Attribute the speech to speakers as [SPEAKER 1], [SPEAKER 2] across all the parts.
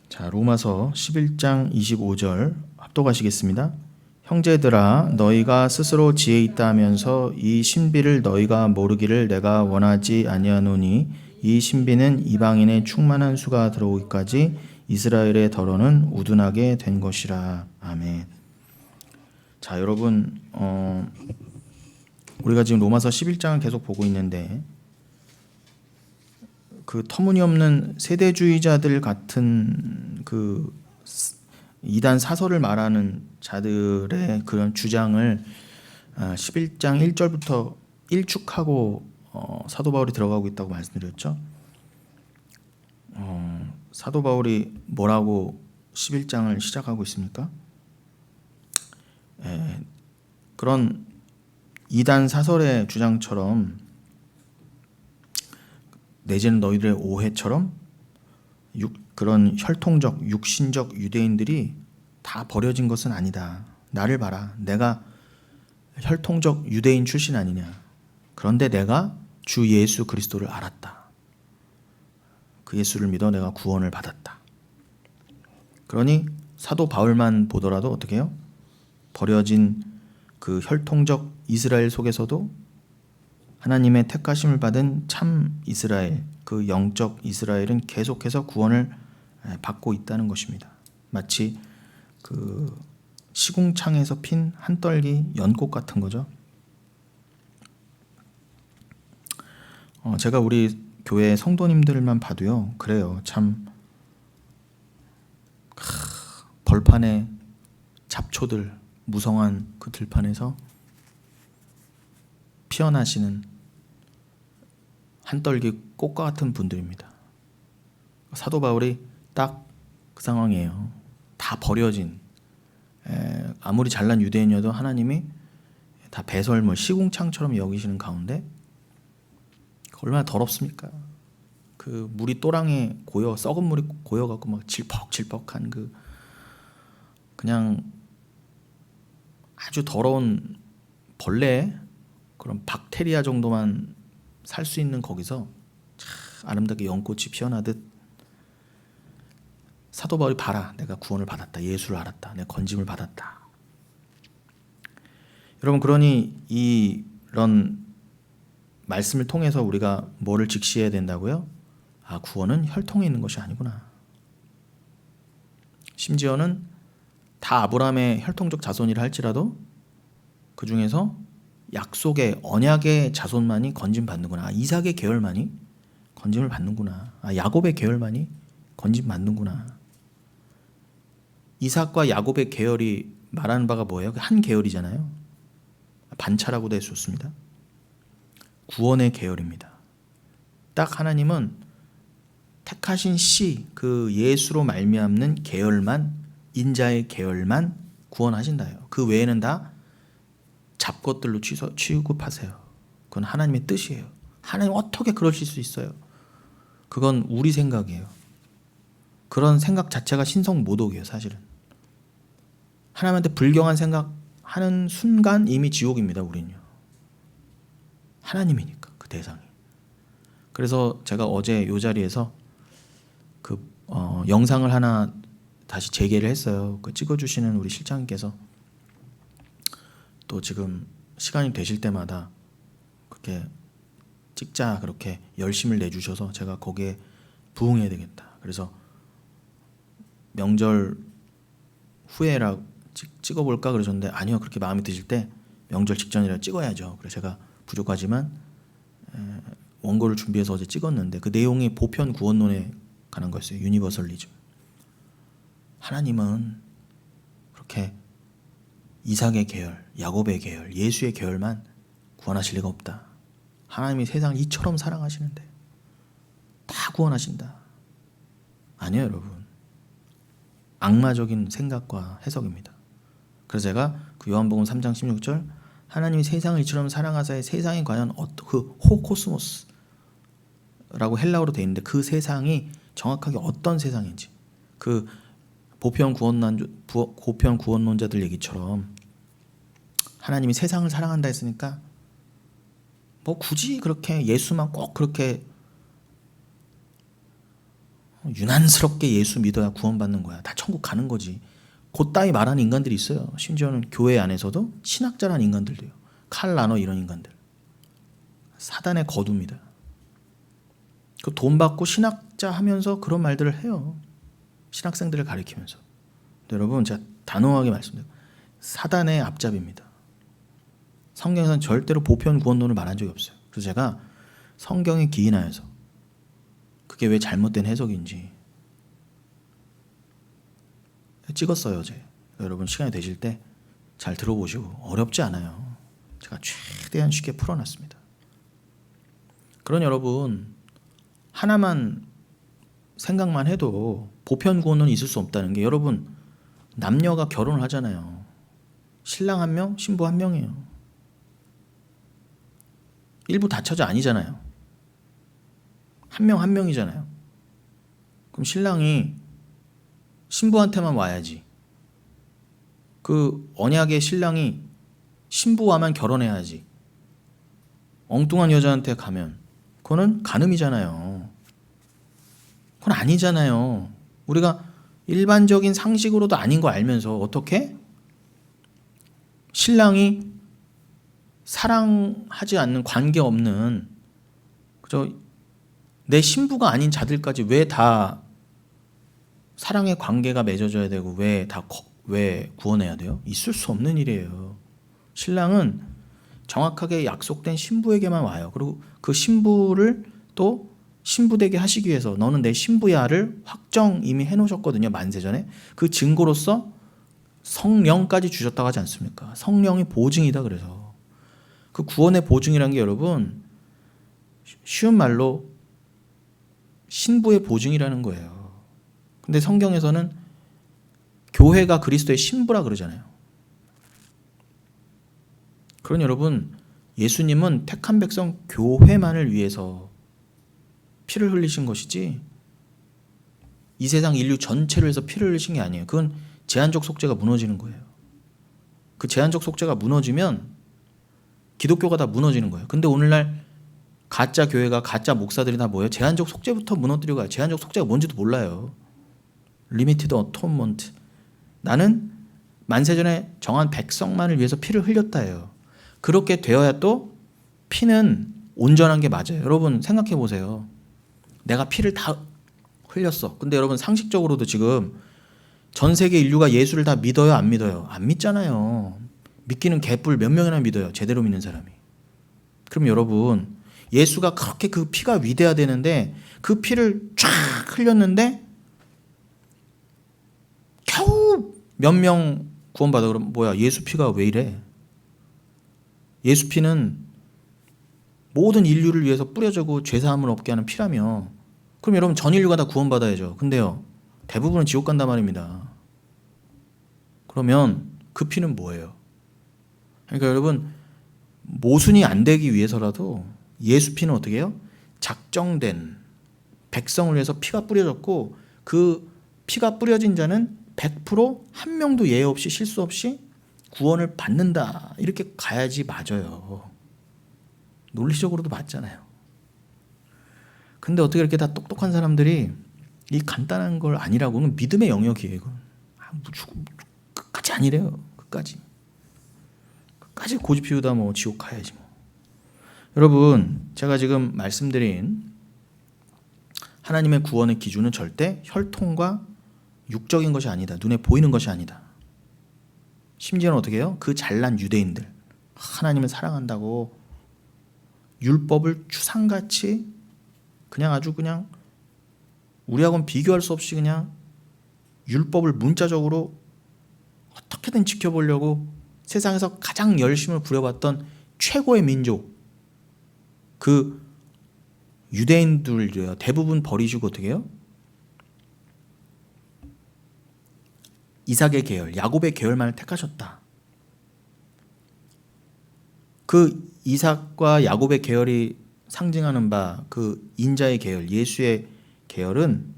[SPEAKER 1] 자, 로마서 11장 25절 합독하시겠습니다. 형제들아, 너희가 스스로 지혜 있다 하면서 이 신비를 너희가 모르기를 내가 원하지 아니하노니 이 신비는 이방인의 충만한 수가 들어오기까지 이스라엘의 더러는 우둔하게 된 것이라. 아멘. 자, 여러분, 우리가 지금 로마서 11장을 계속 보고 있는데 그 터무니없는 세대주의자들 같은 그 이단 사설을 말하는 자들의 그런 주장을 11장 1절부터 일축하고 사도 바울이 들어가고 있다고 말씀드렸죠. 사도 바울이 뭐라고 11장을 시작하고 있습니까? 그런 이단 사설의 주장처럼 내지는 너희들의 오해처럼 그런 혈통적 육신적 유대인들이 다 버려진 것은 아니다. 나를 봐라. 내가 혈통적 유대인 출신 아니냐. 그런데 내가 주 예수 그리스도를 알았다. 그 예수를 믿어 내가 구원을 받았다. 그러니 사도 바울만 보더라도 어떻게 해요? 버려진 그 혈통적 이스라엘 속에서도 하나님의 택하심을 받은 참 이스라엘, 그 영적 이스라엘은 계속해서 구원을 받고 있다는 것입니다. 마치 그 시궁창에서 핀 한떨기 연꽃 같은 거죠. 제가 우리 교회 성도님들만 봐도요, 그래요. 참 벌판에 잡초들 무성한 그 들판에서 피어나시는 한떨기 꽃과 같은 분들입니다. 사도 바울이 딱 그 상황이에요. 다 버려진, 아무리 잘난 유대인이어도 하나님이 다 배설물 시궁창처럼 여기시는 가운데 얼마나 더럽습니까? 그 물이 또랑에 고여, 썩은 물이 고여갖고 막 질퍽질퍽한 그냥 아주 더러운 벌레, 그런 박테리아 정도만 살 수 있는 거기서 참 아름답게 연꽃이 피어나듯 사도 바울이 봐라. 내가 구원을 받았다. 예수를 알았다. 내가 건짐을 받았다. 여러분, 그러니 이런 말씀을 통해서 우리가 뭐를 직시해야 된다고요? 구원은 혈통에 있는 것이 아니구나. 심지어는 다 아브라함의 혈통적 자손이라 할지라도 그 중에서 약속의 언약의 자손만이 건짐 받는구나. 이삭의 계열만이 건짐을 받는구나. 야곱의 계열만이 건짐 받는구나. 이삭과 야곱의 계열이 말하는 바가 뭐예요? 한 계열이잖아요. 반차라고도 해서 좋습니다. 구원의 계열입니다. 딱 하나님은 택하신 씨, 그 예수로 말미암는 계열만, 인자의 계열만 구원하신다요. 그 외에는 다 잡것들로 취급하세요. 그건 하나님의 뜻이에요. 하나님 어떻게 그러실 수 있어요? 그건 우리 생각이에요. 그런 생각 자체가 신성모독이에요. 사실은 하나님한테 불경한 생각하는 순간 이미 지옥입니다. 우리는요. 하나님이니까 그 대상이. 그래서 제가 어제 이 자리에서 그 영상을 하나 다시 재개를 했어요. 그 찍어주시는 우리 실장님께서 또 지금 시간이 되실 때마다 그렇게 찍자 그렇게 열심을 내주셔서 제가 거기에 부응해야 되겠다. 그래서 명절 후에라 찍어볼까 그러셨는데 아니요, 그렇게 마음에 드실 때 명절 직전이라 찍어야죠. 그래서 제가 부족하지만 원고를 준비해서 어제 찍었는데 그 내용이 보편 구원론에 관한 거였어요. 유니버설리즘. 하나님은 그렇게 이삭의 계열, 야곱의 계열, 예수의 계열만 구원하실 리가 없다. 하나님이 세상을 이처럼 사랑하시는데 다 구원하신다. 아니요, 여러분. 악마적인 생각과 해석입니다. 그래서 제가 그 요한복음 3장 16절 하나님이 세상을 이처럼 사랑하사에 세상이 과연 그 호코스모스라고 헬라어로 되어 있는데 그 세상이 정확하게 어떤 세상인지 그 보편 구원론자들 얘기처럼 하나님이 세상을 사랑한다 했으니까 뭐 굳이 그렇게 예수만 꼭 그렇게 유난스럽게 예수 믿어야 구원받는 거야. 다 천국 가는 거지. 그따위 말하는 인간들이 있어요. 심지어는 교회 안에서도 신학자라는 인간들도요. 칼 라너 이런 인간들. 사단의 거두입니다. 그 돈 받고 신학자 하면서 그런 말들을 해요. 신학생들을 가리키면서. 여러분 제가 단호하게 말씀드려요. 사단의 앞잡이입니다. 성경에서는 절대로 보편 구원론을 말한 적이 없어요. 그래서 제가 성경에 기인하여서 그게 왜 잘못된 해석인지 찍었어요. 어제. 여러분 시간이 되실 때 잘 들어보시고 어렵지 않아요. 제가 최대한 쉽게 풀어놨습니다. 그런 여러분 하나만 생각만 해도 보편 구원은 있을 수 없다는 게 여러분 남녀가 결혼을 하잖아요. 신랑 한 명, 신부 한 명이에요. 일부 다처자 아니잖아요. 한 명 한 명이잖아요. 그럼 신랑이 신부한테만 와야지. 그 언약의 신랑이 신부와만 결혼해야지. 엉뚱한 여자한테 가면 그거는 간음이잖아요. 그건 아니잖아요. 우리가 일반적인 상식으로도 아닌 거 알면서 어떻게 신랑이 사랑하지 않는 관계없는 그저 내 신부가 아닌 자들까지 왜 다 사랑의 관계가 맺어져야 되고 왜 구원해야 돼요? 있을 수 없는 일이에요. 신랑은 정확하게 약속된 신부에게만 와요. 그리고 그 신부를 또 신부되게 하시기 위해서 너는 내 신부야를 확정 이미 해놓으셨거든요. 만세전에. 그 증거로서 성령까지 주셨다고 하지 않습니까? 성령이 보증이다 그래서. 그 구원의 보증이라는 게 여러분 쉬운 말로 신부의 보증이라는 거예요. 근데 성경에서는 교회가 그리스도의 신부라 그러잖아요. 그러니 여러분 예수님은 택한 백성 교회만을 위해서 피를 흘리신 것이지 이 세상 인류 전체를 위해서 피를 흘리신 게 아니에요. 그건 제한적 속죄가 무너지는 거예요. 그 제한적 속죄가 무너지면 기독교가 다 무너지는 거예요. 근데 오늘날 가짜 교회가 가짜 목사들이 다 뭐예요? 제한적 속죄부터 무너뜨리고 가요. 제한적 속죄가 뭔지도 몰라요. 리미티드 어톤먼트. 나는 만세전에 정한 백성만을 위해서 피를 흘렸다 해요. 그렇게 되어야 또 피는 온전한 게 맞아요. 여러분 생각해 보세요. 내가 피를 다 흘렸어. 근데 여러분 상식적으로도 지금 전 세계 인류가 예수를 다 믿어요? 안 믿어요? 안 믿잖아요. 믿기는 개뿔 몇 명이나 믿어요. 제대로 믿는 사람이. 그럼 여러분 예수가 그렇게 그 피가 위대해야 되는데 그 피를 쫙 흘렸는데 겨우 몇 명 구원받아. 그럼 뭐야 예수 피가 왜 이래? 예수 피는 모든 인류를 위해서 뿌려지고 죄사함을 얻게 하는 피라며. 그럼 여러분 전 인류가 다 구원받아야죠. 근데요 대부분은 지옥 간단 말입니다. 그러면 그 피는 뭐예요? 그러니까 여러분 모순이 안 되기 위해서라도 예수 피는 어떻게 해요? 작정된 백성을 위해서 피가 뿌려졌고 그 피가 뿌려진 자는 100%한 명도 예외 없이 실수 없이 구원을 받는다. 이렇게 가야지 맞아요. 논리적으로도 맞잖아요. 근데 어떻게 이렇게 다 똑똑한 사람들이 이 간단한 걸 아니라고는 믿음의 영역이에요. 이건. 끝까지 아니래요. 끝까지 고집 피우다 뭐 지옥 가야지 뭐. 여러분 제가 지금 말씀드린 하나님의 구원의 기준은 절대 혈통과 육적인 것이 아니다. 눈에 보이는 것이 아니다. 심지어는 어떻게 해요? 그 잘난 유대인들 하나님을 사랑한다고 율법을 추상같이 그냥 아주 그냥 우리하고는 비교할 수 없이 그냥 율법을 문자적으로 어떻게든 지켜보려고 세상에서 가장 열심을 부려봤던 최고의 민족 그 유대인들이요 대부분 버리시고 어떻게 해요? 이삭의 계열, 야곱의 계열만을 택하셨다. 그 이삭과 야곱의 계열이 상징하는 바 그 인자의 계열, 예수의 계열은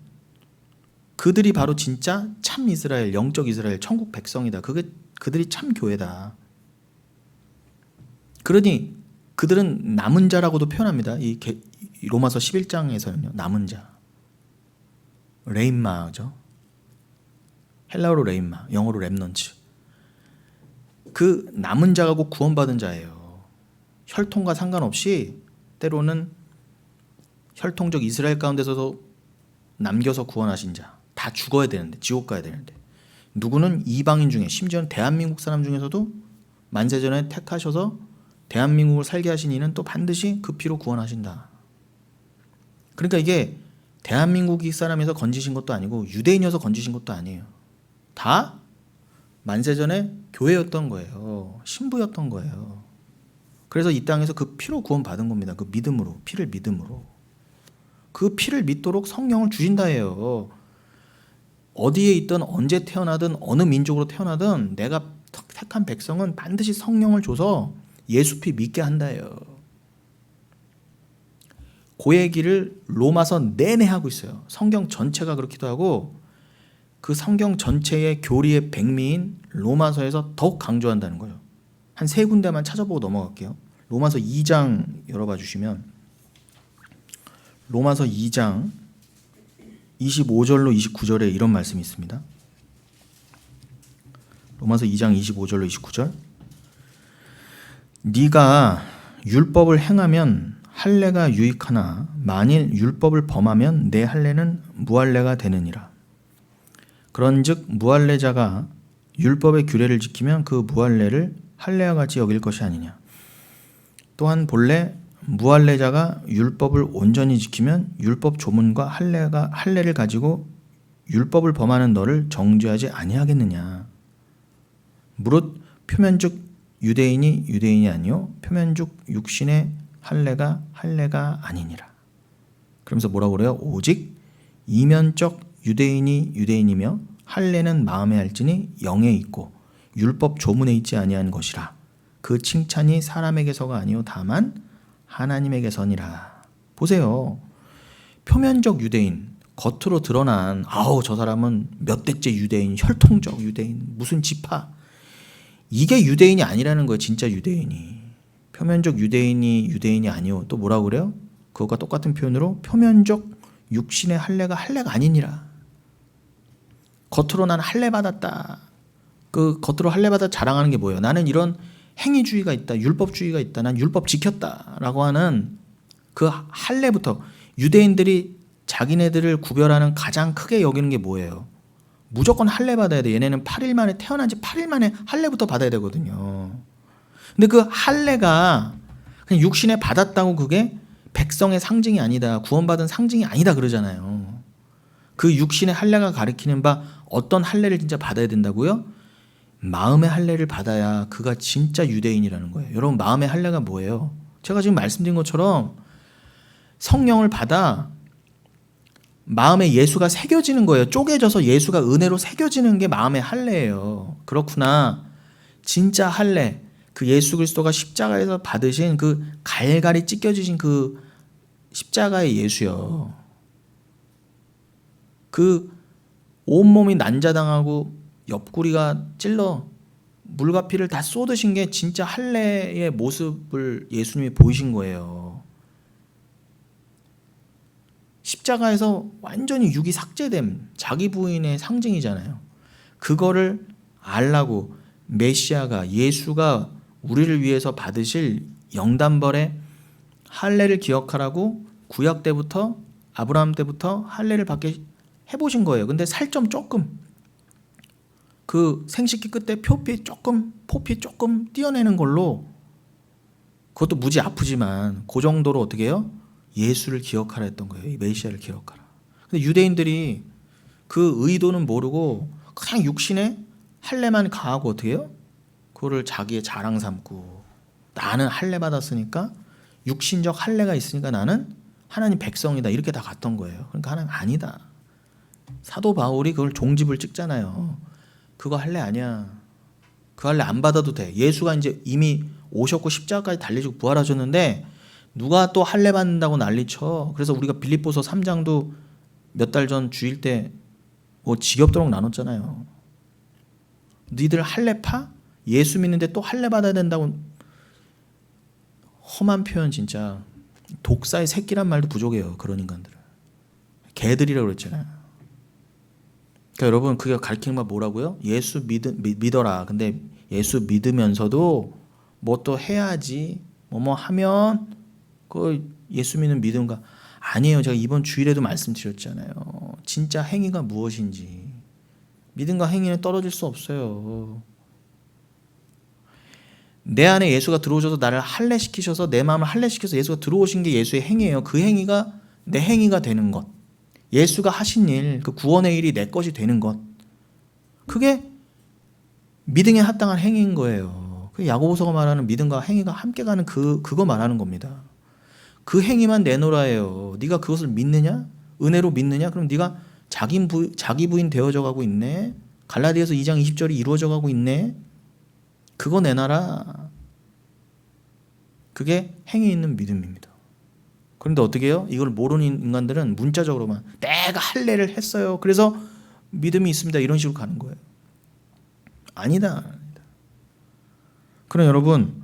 [SPEAKER 1] 그들이 바로 진짜 참 이스라엘, 영적 이스라엘, 천국 백성이다. 그들이 참 교회다. 그러니 그들은 남은 자라고도 표현합니다. 이 로마서 11장에서는요. 남은 자. 레임마죠. 헬라어로 레임마, 영어로 렘넌츠. 그 남은 자하고 구원받은 자예요. 혈통과 상관없이 때로는 혈통적 이스라엘 가운데서도 남겨서 구원하신 자, 다 죽어야 되는데, 지옥 가야 되는데, 누구는 이방인 중에, 심지어는 대한민국 사람 중에서도 만세전에 택하셔서 대한민국을 살게 하신 이는 또 반드시 그 피로 구원하신다. 그러니까 이게 대한민국 사람에서 건지신 것도 아니고 유대인이어서 건지신 것도 아니에요. 다 만세전에 교회였던 거예요. 신부였던 거예요. 그래서 이 땅에서 그 피로 구원받은 겁니다. 그 믿음으로, 피를 믿음으로. 그 피를 믿도록 성령을 주신다 해요. 어디에 있든 언제 태어나든 어느 민족으로 태어나든 내가 택한 백성은 반드시 성령을 줘서 예수 피 믿게 한다 해요. 그 얘기를 로마서 내내 하고 있어요. 성경 전체가 그렇기도 하고 그 성경 전체의 교리의 백미인 로마서에서 더욱 강조한다는 거예요. 한 세 군데만 찾아보고 넘어갈게요. 로마서 2장 열어봐 주시면 로마서 2장 25절로 29절에 이런 말씀이 있습니다. 로마서 2장 25절로 29절. 네가 율법을 행하면 할례가 유익하나 만일 율법을 범하면 내 할례는 무할례가 되느니라. 그런즉 무할례자가 율법의 규례를 지키면 그 무할례를 할례와 같이 여길 것이 아니냐. 또한 본래 무할례자가 율법을 온전히 지키면 율법 조문과 할례를 가지고 율법을 범하는 너를 정죄하지 아니하겠느냐. 무릇 표면적 유대인이 유대인이 아니요 표면적 육신의 할례가 아니니라. 그러면서 뭐라고 그래요? 오직 이면적 유대인이 유대인이며 할례는 마음에 할지니 영에 있고 율법 조문에 있지 아니한 것이라. 그 칭찬이 사람에게서가 아니요 다만 하나님에게서니라. 보세요. 표면적 유대인, 겉으로 드러난 저 사람은 몇 대째 유대인, 혈통적 유대인, 무슨 지파, 이게 유대인이 아니라는 거예요. 진짜 유대인이. 표면적 유대인이 유대인이 아니요. 또 뭐라고 그래요? 그것과 똑같은 표현으로 표면적 육신의 할례가 아니니라. 겉으로 난 할례 받았다. 그 겉으로 할례 받아 자랑하는 게 뭐예요? 나는 이런 행위주의가 있다, 율법주의가 있다, 난 율법 지켰다라고 하는 그 할례부터 유대인들이 자기네들을 구별하는 가장 크게 여기는 게 뭐예요? 무조건 할례 받아야 돼. 얘네는 8일 만에 태어난 지 8일 만에 할례부터 받아야 되거든요. 근데 그 할례가 그냥 육신에 받았다고 그게 백성의 상징이 아니다, 구원받은 상징이 아니다 그러잖아요. 그 육신의 할례가 가리키는 바 어떤 할례를 진짜 받아야 된다고요? 마음의 할례를 받아야 그가 진짜 유대인이라는 거예요. 여러분, 마음의 할례가 뭐예요? 제가 지금 말씀드린 것처럼 성령을 받아 마음에 예수가 새겨지는 거예요. 쪼개져서 예수가 은혜로 새겨지는 게 마음의 할례예요. 그렇구나. 진짜 할례, 그 예수 그리스도가 십자가에서 받으신 그 갈갈이 찢겨지신 그 십자가의 예수요. 그 온몸이 난자당하고 옆구리가 찔러 물과 피를 다 쏟으신 게 진짜 할례의 모습을 예수님이 보이신 거예요. 십자가에서 완전히 육이 삭제됨, 자기 부인의 상징이잖아요. 그거를 알라고 메시아가, 예수가 우리를 위해서 받으실 영단벌의 할례를 기억하라고 구약 때부터 아브라함 때부터 할례를 받게 해보신 거예요. 근데 살점 조금, 그 생식기 끝에 포피 조금 띄어내는 걸로, 그것도 무지 아프지만 그 정도로 어떻게 해요? 예수를 기억하라 했던 거예요. 이 메시아를 기억하라. 근데 유대인들이 그 의도는 모르고 그냥 육신의 할례만 가하고 어떻게 해요? 그거를 자기의 자랑 삼고, 나는 할례 받았으니까, 육신적 할례가 있으니까 나는 하나님 백성이다, 이렇게 다 갔던 거예요. 그러니까 하나님 아니다. 사도 바울이 그걸 종집을 찍잖아요. 그거 할례 아니야. 그 할례 안 받아도 돼. 예수가 이제 이미 오셨고 십자가까지 달리시고 부활하셨는데 누가 또 할례 받는다고 난리쳐. 그래서 우리가 빌립보서 3장도 몇 달 전 주일 때 뭐 지겹도록 나눴잖아요. 니들 할례 파? 예수 믿는데 또 할례 받아야 된다고. 험한 표현. 진짜 독사의 새끼란 말도 부족해요. 그런 인간들은 개들이라고 그랬잖아요. 그러니까 여러분 그게 가르치는 건 뭐라고요? 예수 믿어라. 근데 예수 믿으면서도 뭐 또 해야지. 뭐뭐 하면 그 예수 믿는 믿음과 아니에요. 제가 이번 주일에도 말씀드렸잖아요. 진짜 행위가 무엇인지. 믿음과 행위는 떨어질 수 없어요. 내 안에 예수가 들어오셔서 나를 할례시키셔서 내 마음을 할례시켜서 예수가 들어오신 게 예수의 행위예요. 그 행위가 내 행위가 되는 것. 예수가 하신 일, 그 구원의 일이 내 것이 되는 것. 그게 믿음에 합당한 행위인 거예요. 그 야고보서가 말하는 믿음과 행위가 함께 가는 그거 말하는 겁니다. 그 행위만 내놓으라예요. 네가 그것을 믿느냐? 은혜로 믿느냐? 그럼 네가 자기 부인 되어져 가고 있네. 갈라디아서 2장 20절이 이루어져 가고 있네. 그거 내놔라. 그게 행위 있는 믿음입니다. 그런데 어떻게 해요? 이걸 모르는 인간들은 문자적으로만 내가 할례를 했어요. 그래서 믿음이 있습니다. 이런 식으로 가는 거예요. 아니다. 그럼 여러분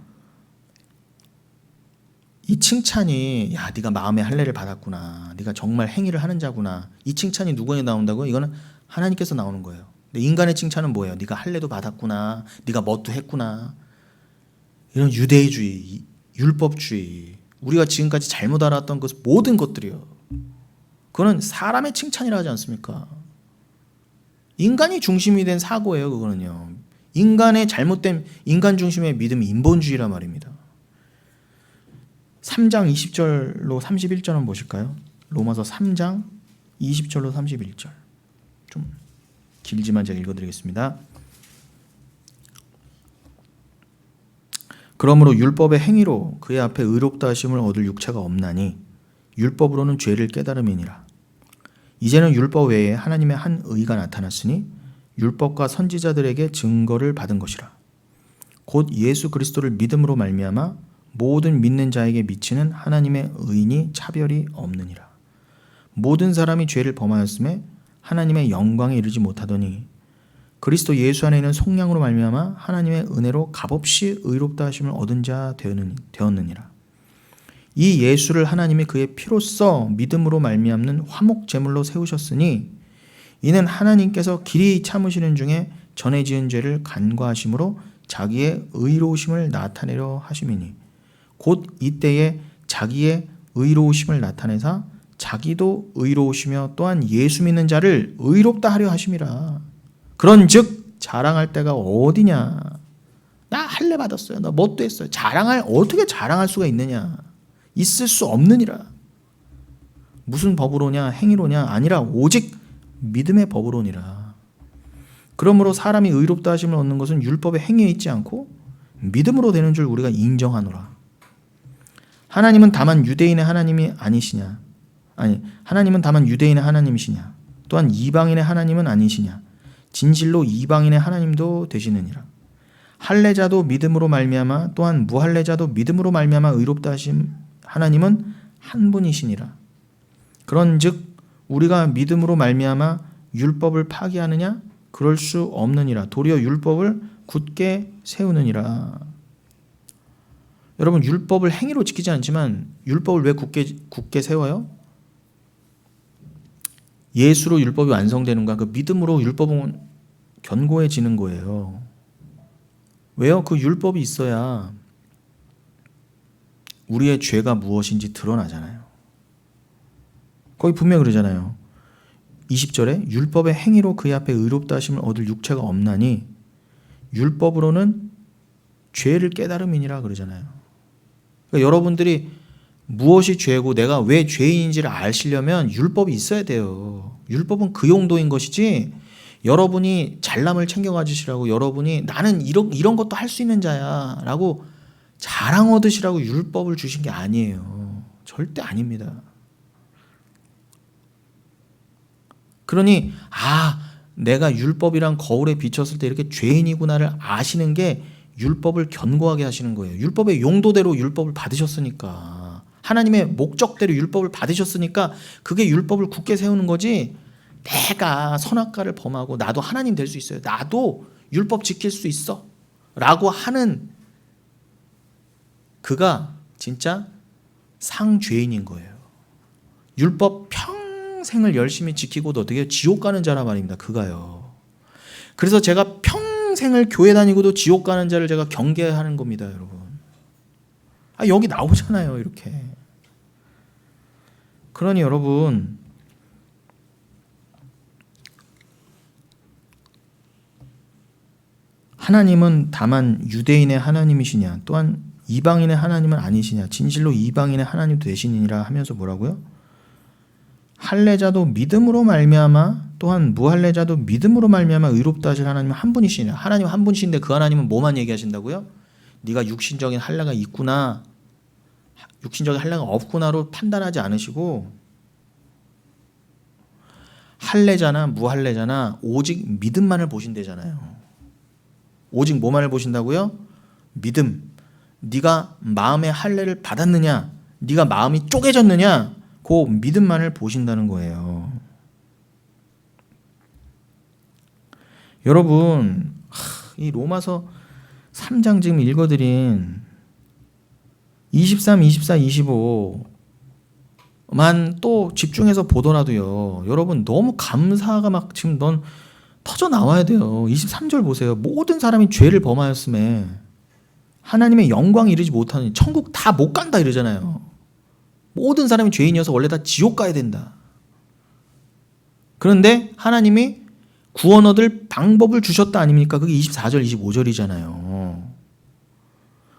[SPEAKER 1] 이 칭찬이 야 네가 마음의 할례를 받았구나. 네가 정말 행위를 하는 자구나. 이 칭찬이 누구에게 나온다고요? 이거는 하나님께서 나오는 거예요. 근데 인간의 칭찬은 뭐예요? 네가 할례도 받았구나. 네가 뭣도 했구나. 이런 유대주의, 율법주의, 우리가 지금까지 잘못 알았던 그 모든 것들이요. 그거는 사람의 칭찬이라 하지 않습니까? 인간이 중심이 된 사고예요. 그거는요. 인간의 잘못된 인간 중심의 믿음이 인본주의란 말입니다. 3장 20절로 31절 한번 보실까요? 로마서 3장 20절로 31절. 좀 길지만 제가 읽어드리겠습니다. 그러므로 율법의 행위로 그의 앞에 의롭다 하심을 얻을 육체가 없나니 율법으로는 죄를 깨달음이니라. 이제는 율법 외에 하나님의 한 의가 나타났으니 율법과 선지자들에게 증거를 받은 것이라. 곧 예수 그리스도를 믿음으로 말미암아 모든 믿는 자에게 미치는 하나님의 의인이 차별이 없느니라. 모든 사람이 죄를 범하였음에 하나님의 영광에 이르지 못하더니 그리스도 예수 안에 있는 속량으로 말미암아 하나님의 은혜로 값없이 의롭다 하심을 얻은 자 되었느니라. 이 예수를 하나님이 그의 피로써 믿음으로 말미암는 화목 제물로 세우셨으니 이는 하나님께서 길이 참으시는 중에 전에 지은 죄를 간과하심으로 자기의 의로우심을 나타내려 하심이니 곧 이때에 자기의 의로우심을 나타내사 자기도 의로우시며 또한 예수 믿는 자를 의롭다 하려 하심이라. 그런즉 자랑할 때가 어디냐? 나 할례 받았어요. 나 뭣도 했어요. 어떻게 자랑할 수가 있느냐? 있을 수 없느니라. 무슨 법으로냐? 행위로냐? 아니라 오직 믿음의 법으로니라. 그러므로 사람이 의롭다 하심을 얻는 것은 율법의 행위에 있지 않고 믿음으로 되는 줄 우리가 인정하노라. 하나님은 다만 유대인의 하나님이 아니시냐? 하나님은 다만 유대인의 하나님이시냐? 또한 이방인의 하나님은 아니시냐? 진실로 이방인의 하나님도 되시느니라. 할례자도 믿음으로 말미암아 또한 무할례자도 믿음으로 말미암아 의롭다 하심 하나님은 한 분이시니라. 그런즉 우리가 믿음으로 말미암아 율법을 파기하느냐? 그럴 수 없느니라. 도리어 율법을 굳게 세우느니라. 여러분 율법을 행위로 지키지 않지만 율법을 왜 굳게 세워요? 예수로 율법이 완성되는가? 그 믿음으로 율법은 견고해지는 거예요. 왜요? 그 율법이 있어야 우리의 죄가 무엇인지 드러나잖아요. 거기 분명히 그러잖아요. 20절에 율법의 행위로 그의 앞에 의롭다 하심을 얻을 육체가 없나니 율법으로는 죄를 깨달음이니라 그러잖아요. 그러니까 여러분들이 무엇이 죄고 내가 왜 죄인인지를 아시려면 율법이 있어야 돼요. 율법은 그 용도인 것이지 여러분이 잘남을 챙겨 가지시라고 여러분이 나는 이런 것도 할 수 있는 자야 라고 자랑 얻으시라고 율법을 주신 게 아니에요. 절대 아닙니다. 그러니 내가 율법이랑 거울에 비쳤을 때 이렇게 죄인이구나를 아시는 게 율법을 견고하게 하시는 거예요. 율법의 용도대로 율법을 받으셨으니까 하나님의 목적대로 율법을 받으셨으니까 그게 율법을 굳게 세우는 거지 내가 선악과를 범하고 나도 하나님 될 수 있어요. 나도 율법 지킬 수 있어 라고 하는 그가 진짜 상죄인인 거예요. 율법 평생 평생을 열심히 지키고도 어떻게 해요? 지옥 가는 자라 말입니다. 그가요. 그래서 제가 평생을 교회 다니고도 지옥 가는 자를 제가 경계하는 겁니다, 여러분. 여기 나오잖아요, 이렇게. 그러니 여러분, 하나님은 다만 유대인의 하나님이시냐, 또한 이방인의 하나님은 아니시냐, 진실로 이방인의 하나님 되시니라 하면서 뭐라고요? 할례자도 믿음으로 말미암아 또한 무할례자도 믿음으로 말미암아 의롭다 하실 하나님은 한 분이시냐. 하나님 한 분이신데 그 하나님은 뭐만 얘기하신다고요? 네가 육신적인 할례가 있구나, 육신적인 할례가 없구나로 판단하지 않으시고, 할례자나 무할례자나 오직 믿음만을 보신대잖아요. 오직 뭐만을 보신다고요? 믿음. 네가 마음의 할례를 받았느냐, 네가 마음이 쪼개졌느냐, 그 믿음만을 보신다는 거예요. 여러분, 이 로마서 3장 지금 읽어드린 23, 24, 25만 또 집중해서 보더라도요, 여러분 너무 감사가 막 지금 넌 터져 나와야 돼요. 23절 보세요. 모든 사람이 죄를 범하였음에 하나님의 영광에 이르지 못하는 천국 다 못 간다 이러잖아요. 모든 사람이 죄인이어서 원래 다 지옥 가야 된다. 그런데 하나님이 구원 얻을 방법을 주셨다 아닙니까? 그게 24절 25절이잖아요.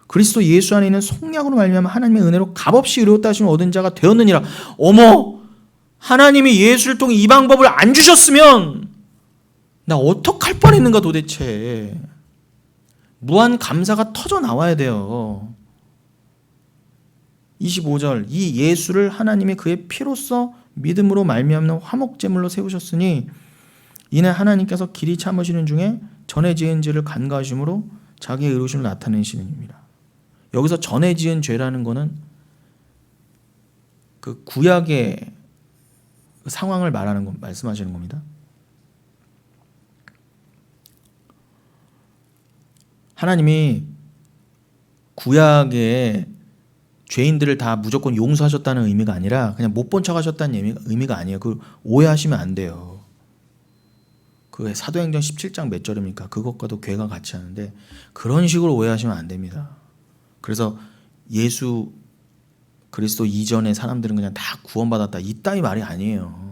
[SPEAKER 1] 그리스도 예수 안에 있는 속량으로 말미암아 하나님의 은혜로 값없이 의롭다 하심을 얻은 자가 되었느니라. 어머, 하나님이 예수를 통해 이 방법을 안 주셨으면 나 어떡할 뻔했는가 도대체. 무한 감사가 터져 나와야 돼요. 25절, 이 예수를 하나님이 그의 피로써 믿음으로 말미암는 화목제물로 세우셨으니 이는 하나님께서 길이 참으시는 중에 전에 지은 죄를 간과하심으로 자기의 의로우심을 나타내시는입니다. 여기서 전에 지은 죄라는 거는 그 구약의 상황을 말씀하시는 겁니다. 하나님이 구약의 죄인들을 다 무조건 용서하셨다는 의미가 아니라 그냥 못 본 척 하셨다는 의미가 아니에요. 그 오해하시면 안 돼요. 그 사도행전 17장 몇 절입니까? 그것과도 괴가 같이 하는데 그런 식으로 오해하시면 안 됩니다. 그래서 예수 그리스도 이전의 사람들은 그냥 다 구원받았다, 이따위 말이 아니에요.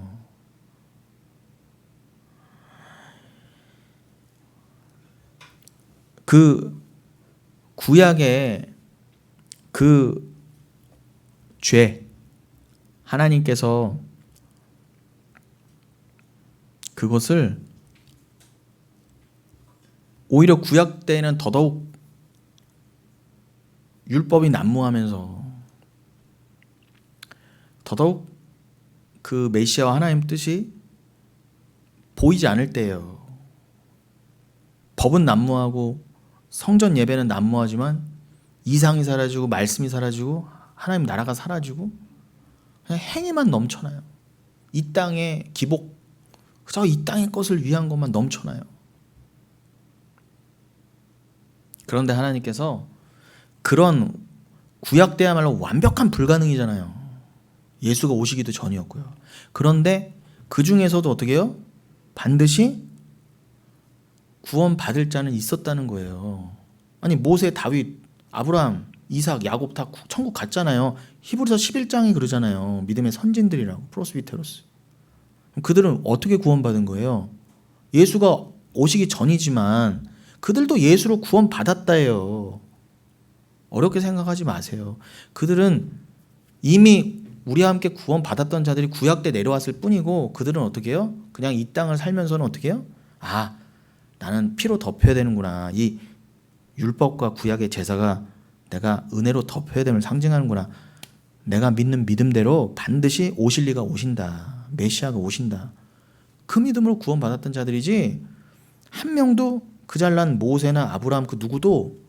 [SPEAKER 1] 그 구약의 그 죄, 하나님께서 그것을 오히려 구약 때에는 더더욱 율법이 난무하면서 더더욱 그 메시아와 하나님 뜻이 보이지 않을 때예요. 법은 난무하고 성전 예배는 난무하지만 이상이 사라지고 말씀이 사라지고 하나님 나라가 사라지고 그냥 행위만 넘쳐나요. 이 땅의 기복, 그저 이 땅의 것을 위한 것만 넘쳐나요. 그런데 하나님께서 그런 구약 때야말로 완벽한 불가능이잖아요. 예수가 오시기도 전이었고요. 그런데 그 중에서도 어떻게 해요? 반드시 구원받을 자는 있었다는 거예요. 아니 모세, 다윗, 아브라함, 이삭, 야곱 다 천국 갔잖아요. 히브리서 11장이 그러잖아요. 믿음의 선진들이라고, 프로스비테로스. 그들은 어떻게 구원받은 거예요? 예수가 오시기 전이지만 그들도 예수로 구원받았다예요. 어렵게 생각하지 마세요. 그들은 이미 우리와 함께 구원받았던 자들이 구약 때 내려왔을 뿐이고 그들은 어떻게 해요? 그냥 이 땅을 살면서는 어떻게 해요? 아, 나는 피로 덮여야 되는구나. 이 율법과 구약의 제사가 내가 은혜로 덮여야 됨을 상징하는구나. 내가 믿는 믿음대로 반드시 오실 리가 오신다. 메시아가 오신다. 그 믿음으로 구원받았던 자들이지 한 명도 그 잘난 모세나 아브라함 그 누구도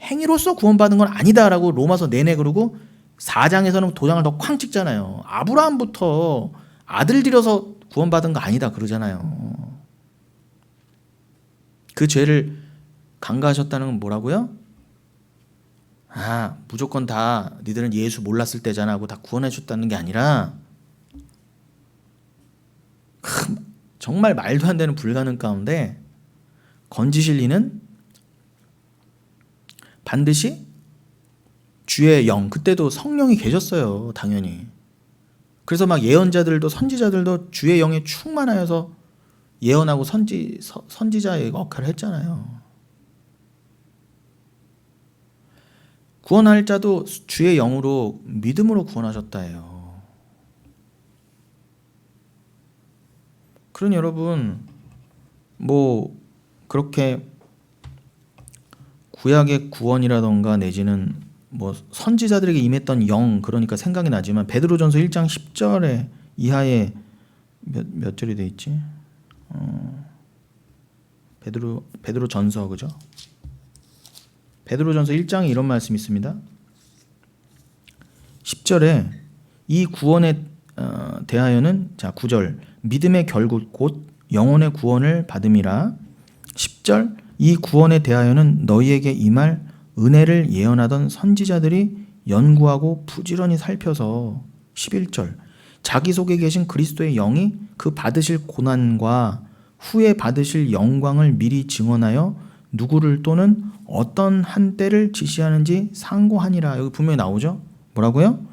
[SPEAKER 1] 행위로서 구원받은 건 아니다라고 로마서 내내 그러고 4장에서는 도장을 더 쾅 찍잖아요. 아브라함부터 아들 들여서 구원받은 거 아니다 그러잖아요. 그 죄를 간과하셨다는 건 뭐라고요? 아, 무조건 다 니들은 예수 몰랐을 때잖아 하고 다 구원해 줬다는 게 아니라 정말 말도 안 되는 불가능 가운데 건지실 이는 반드시 주의 영, 그때도 성령이 계셨어요. 당연히. 그래서 막 예언자들도 선지자들도 주의 영에 충만하여서 예언하고 선지자의 역할을 했잖아요. 구원할 자도 주의 영으로 믿음으로 구원하셨다 해요. 그러니 여러분 뭐 그렇게 구약의 구원이라던가 내지는 뭐 선지자들에게 임했던 영, 그러니까 생각이 나지만 베드로전서 1장 10절에 이하에 몇 절이 돼 있지? 베드로전서, 그죠? 베드로전서 1장에 이런 말씀이 있습니다. 10절에 이 구원에 대하여는, 자 9절, 믿음의 결국 곧 영혼의 구원을 받음이라. 10절, 이 구원에 대하여는 너희에게 임할 은혜를 예언하던 선지자들이 연구하고 부지런히 살펴서. 11절, 자기 속에 계신 그리스도의 영이 그 받으실 고난과 후에 받으실 영광을 미리 증언하여 누구를 또는 어떤 한 때를 지시하는지 상고하니라. 여기 분명히 나오죠? 뭐라고요?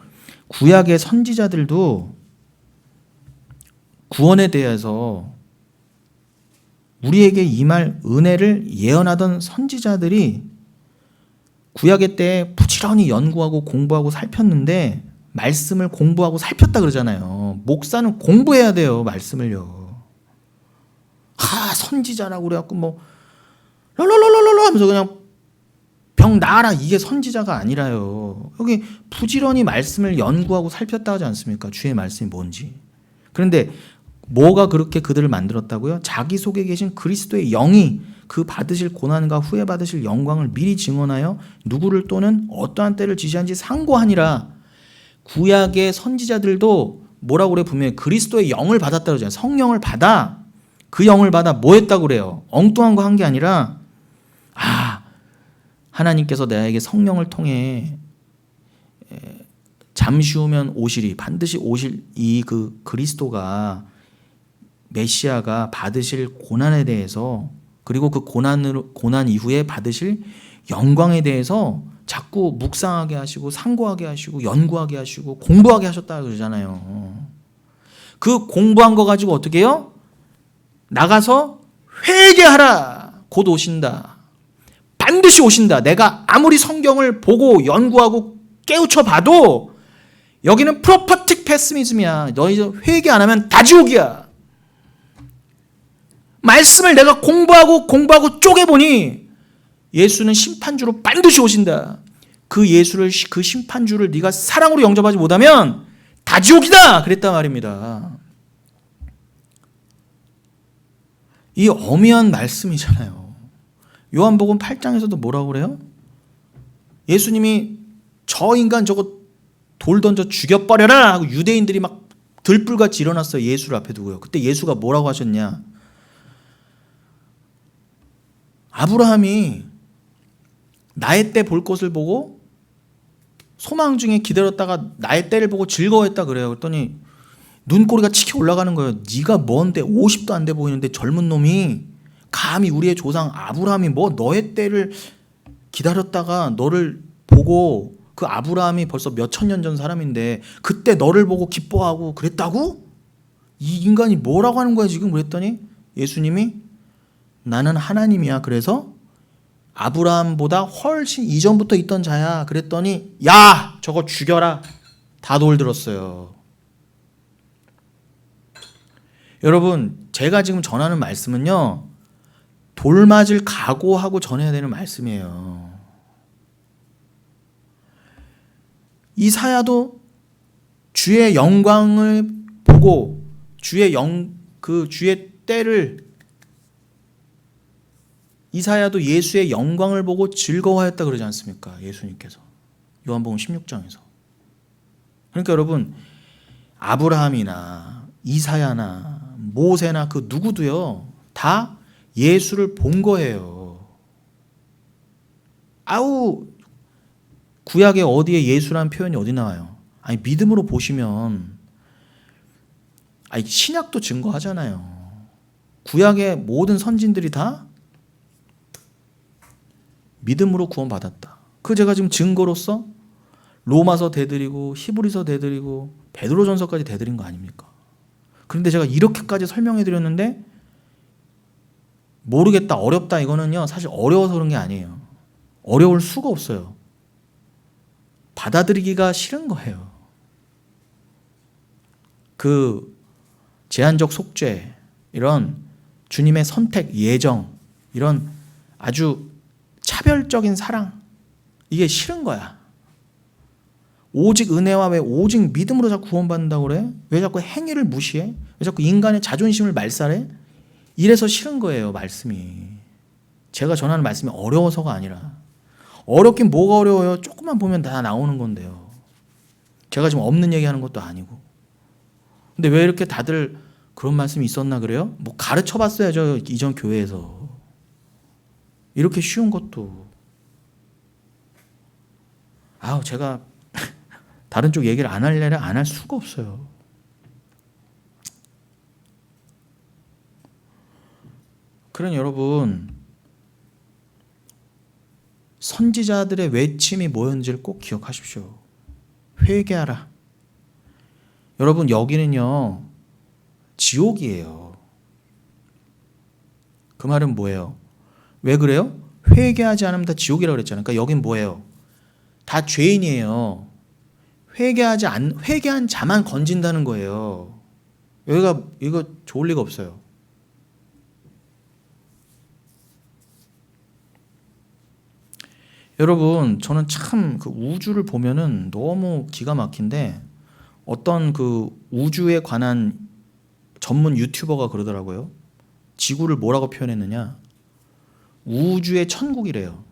[SPEAKER 1] 구약의 선지자들도 구원에 대해서 우리에게 임할 은혜를 예언하던 선지자들이 구약의 때에 부지런히 연구하고 공부하고 살폈는데, 말씀을 공부하고 살폈다 그러잖아요. 목사는 공부해야 돼요. 말씀을요. 선지자라고 그래갖고 뭐 랄랄랄랄라 하면서 그냥 병 나아라, 이게 선지자가 아니라요. 여기 부지런히 말씀을 연구하고 살폈다 하지 않습니까? 주의 말씀이 뭔지. 그런데 뭐가 그렇게 그들을 만들었다고요? 자기 속에 계신 그리스도의 영이 그 받으실 고난과 후에 받으실 영광을 미리 증언하여 누구를 또는 어떠한 때를 지시한지 상고하니라. 구약의 선지자들도 뭐라고 그래? 분명히 그리스도의 영을 받았다고 그러잖아요. 성령을 받아. 그 영을 받아 뭐 했다고 그래요? 엉뚱한 거 한 게 아니라, 하나님께서 나에게 성령을 통해 잠시 후면 오시리, 반드시 오실 이 그 그리스도가, 메시아가 받으실 고난에 대해서, 그리고 그 고난 이후에 받으실 영광에 대해서 자꾸 묵상하게 하시고 상고하게 하시고 연구하게 하시고 공부하게 하셨다 그러잖아요. 그 공부한 거 가지고 어떻게 해요? 나가서 회개하라. 곧 오신다. 반드시 오신다. 내가 아무리 성경을 보고 연구하고 깨우쳐 봐도 여기는 프로퍼틱 패시미즘이야. 너희 회개 안 하면 다 지옥이야. 말씀을 내가 공부하고 쪼개보니 예수는 심판주로 반드시 오신다. 그 예수를, 그 심판주를 네가 사랑으로 영접하지 못하면 다 지옥이다. 그랬단 말입니다. 이 어미한 말씀이잖아요. 요한복음 8장에서도 뭐라고 그래요? 예수님이 저 인간 저거 돌 던져 죽여버려라 하고 유대인들이 막 들불같이 일어났어요. 예수를 앞에 두고요. 그때 예수가 뭐라고 하셨냐? 아브라함이 나의 때 볼 것을 보고 소망 중에 기다렸다가 나의 때를 보고 즐거워했다 그래요. 그랬더니 눈꼬리가 치켜 올라가는 거예요. 네가 뭔데 50도 안 돼 보이는데 젊은 놈이 감히 우리의 조상 아브라함이 뭐 너의 때를 기다렸다가 너를 보고, 그 아브라함이 벌써 몇 천 년 전 사람인데 그때 너를 보고 기뻐하고 그랬다고? 이 인간이 뭐라고 하는 거야 지금? 그랬더니 예수님이 나는 하나님이야. 그래서 아브라함보다 훨씬 이전부터 있던 자야. 그랬더니 야 저거 죽여라. 다 돌들었어요. 여러분 제가 지금 전하는 말씀은요, 돌맞을 각오하고 전해야 되는 말씀이에요. 이사야도 주의 영광을 보고 주의 때를, 이사야도 예수의 영광을 보고 즐거워했다 그러지 않습니까? 예수님께서 요한복음 16장에서. 그러니까 여러분 아브라함이나 이사야나 모세나 그 누구도요 다 예수를 본 거예요. 구약에 어디에 예수라는 표현이 어디 나와요? 아니 믿음으로 보시면 아니, 신약도 증거하잖아요. 구약의 모든 선진들이 다 믿음으로 구원받았다. 그 제가 지금 증거로서 로마서 대드리고 히브리서 대드리고 베드로전서까지 대드린 거 아닙니까? 그런데 제가 이렇게까지 설명해 드렸는데 모르겠다, 어렵다, 이거는요 사실 어려워서 그런 게 아니에요. 어려울 수가 없어요. 받아들이기가 싫은 거예요. 그 제한적 속죄, 이런 주님의 선택, 예정, 이런 아주 차별적인 사랑, 이게 싫은 거야. 오직 은혜와 왜 오직 믿음으로 자꾸 구원받는다고 그래? 왜 자꾸 행위를 무시해? 왜 자꾸 인간의 자존심을 말살해? 이래서 싫은 거예요, 말씀이. 제가 전하는 말씀이 어려워서가 아니라. 어렵긴 뭐가 어려워요? 조금만 보면 다 나오는 건데요. 제가 지금 없는 얘기하는 것도 아니고. 근데 왜 이렇게 다들 그런 말씀이 있었나 그래요? 뭐 가르쳐 봤어야죠, 이전 교회에서. 이렇게 쉬운 것도. 제가 다른 쪽 얘기를 안 할래야 안 할 수가 없어요. 그러니 여러분, 선지자들의 외침이 뭐였는지를 꼭 기억하십시오. 회개하라. 여러분, 여기는요 지옥이에요. 그 말은 뭐예요? 왜 그래요? 회개하지 않으면 다 지옥이라고 그랬잖아요. 그러니까 여긴 뭐예요? 다 죄인이에요. 회개한 자만 건진다는 거예요. 여기가 이거 좋을 리가 없어요. 여러분, 저는 참 그 우주를 보면은 너무 기가 막힌데, 어떤 그 우주에 관한 전문 유튜버가 그러더라고요. 지구를 뭐라고 표현했느냐? 우주의 천국이래요.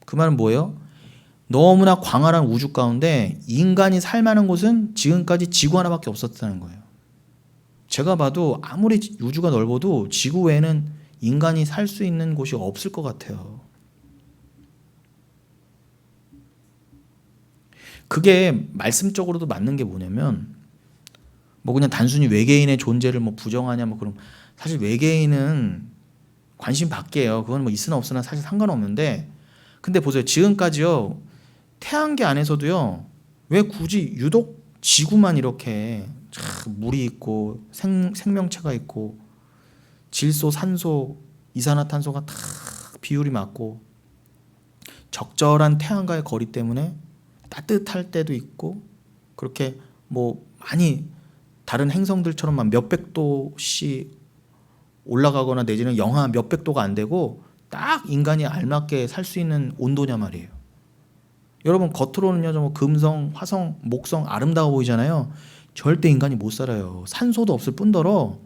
[SPEAKER 1] 그 말은 뭐예요? 너무나 광활한 우주 가운데 인간이 살 만한 곳은 지금까지 지구 하나밖에 없었다는 거예요. 제가 봐도 아무리 우주가 넓어도 지구 외에는 인간이 살 수 있는 곳이 없을 것 같아요. 그게 말씀적으로도 맞는 게 뭐냐면, 뭐 그냥 단순히 외계인의 존재를 뭐 부정하냐 뭐 그럼, 사실 외계인은 관심 밖이에요. 그건 뭐 있으나 없으나 사실 상관없는데, 근데 보세요. 지금까지요 태양계 안에서도요 왜 굳이 유독 지구만 이렇게 물이 있고 생명체가 있고 질소, 산소, 이산화탄소가 다 비율이 맞고 적절한 태양과의 거리 때문에 따뜻할 때도 있고, 그렇게 뭐 많이 다른 행성들처럼 막 몇백 도씩 올라가거나 내지는 영하 몇백 도가 안 되고 딱 인간이 알맞게 살 수 있는 온도냐 말이에요. 여러분, 겉으로는요 뭐 금성, 화성, 목성 아름다워 보이잖아요. 절대 인간이 못 살아요. 산소도 없을 뿐더러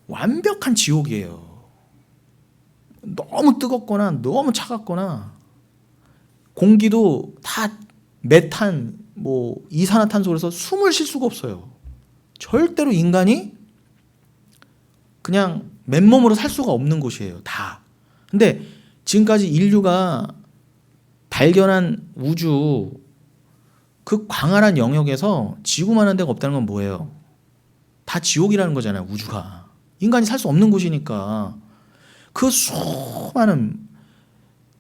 [SPEAKER 1] 완벽한 지옥이에요. 너무 뜨겁거나 너무 차갑거나, 공기도 다 메탄, 뭐 이산화탄소, 그래서 숨을 쉴 수가 없어요. 절대로 인간이 그냥 맨몸으로 살 수가 없는 곳이에요, 다. 근데 지금까지 인류가 발견한 우주 그 광활한 영역에서 지구만한 데가 없다는 건 뭐예요? 다 지옥이라는 거잖아요, 우주가. 인간이 살 수 없는 곳이니까. 그 수많은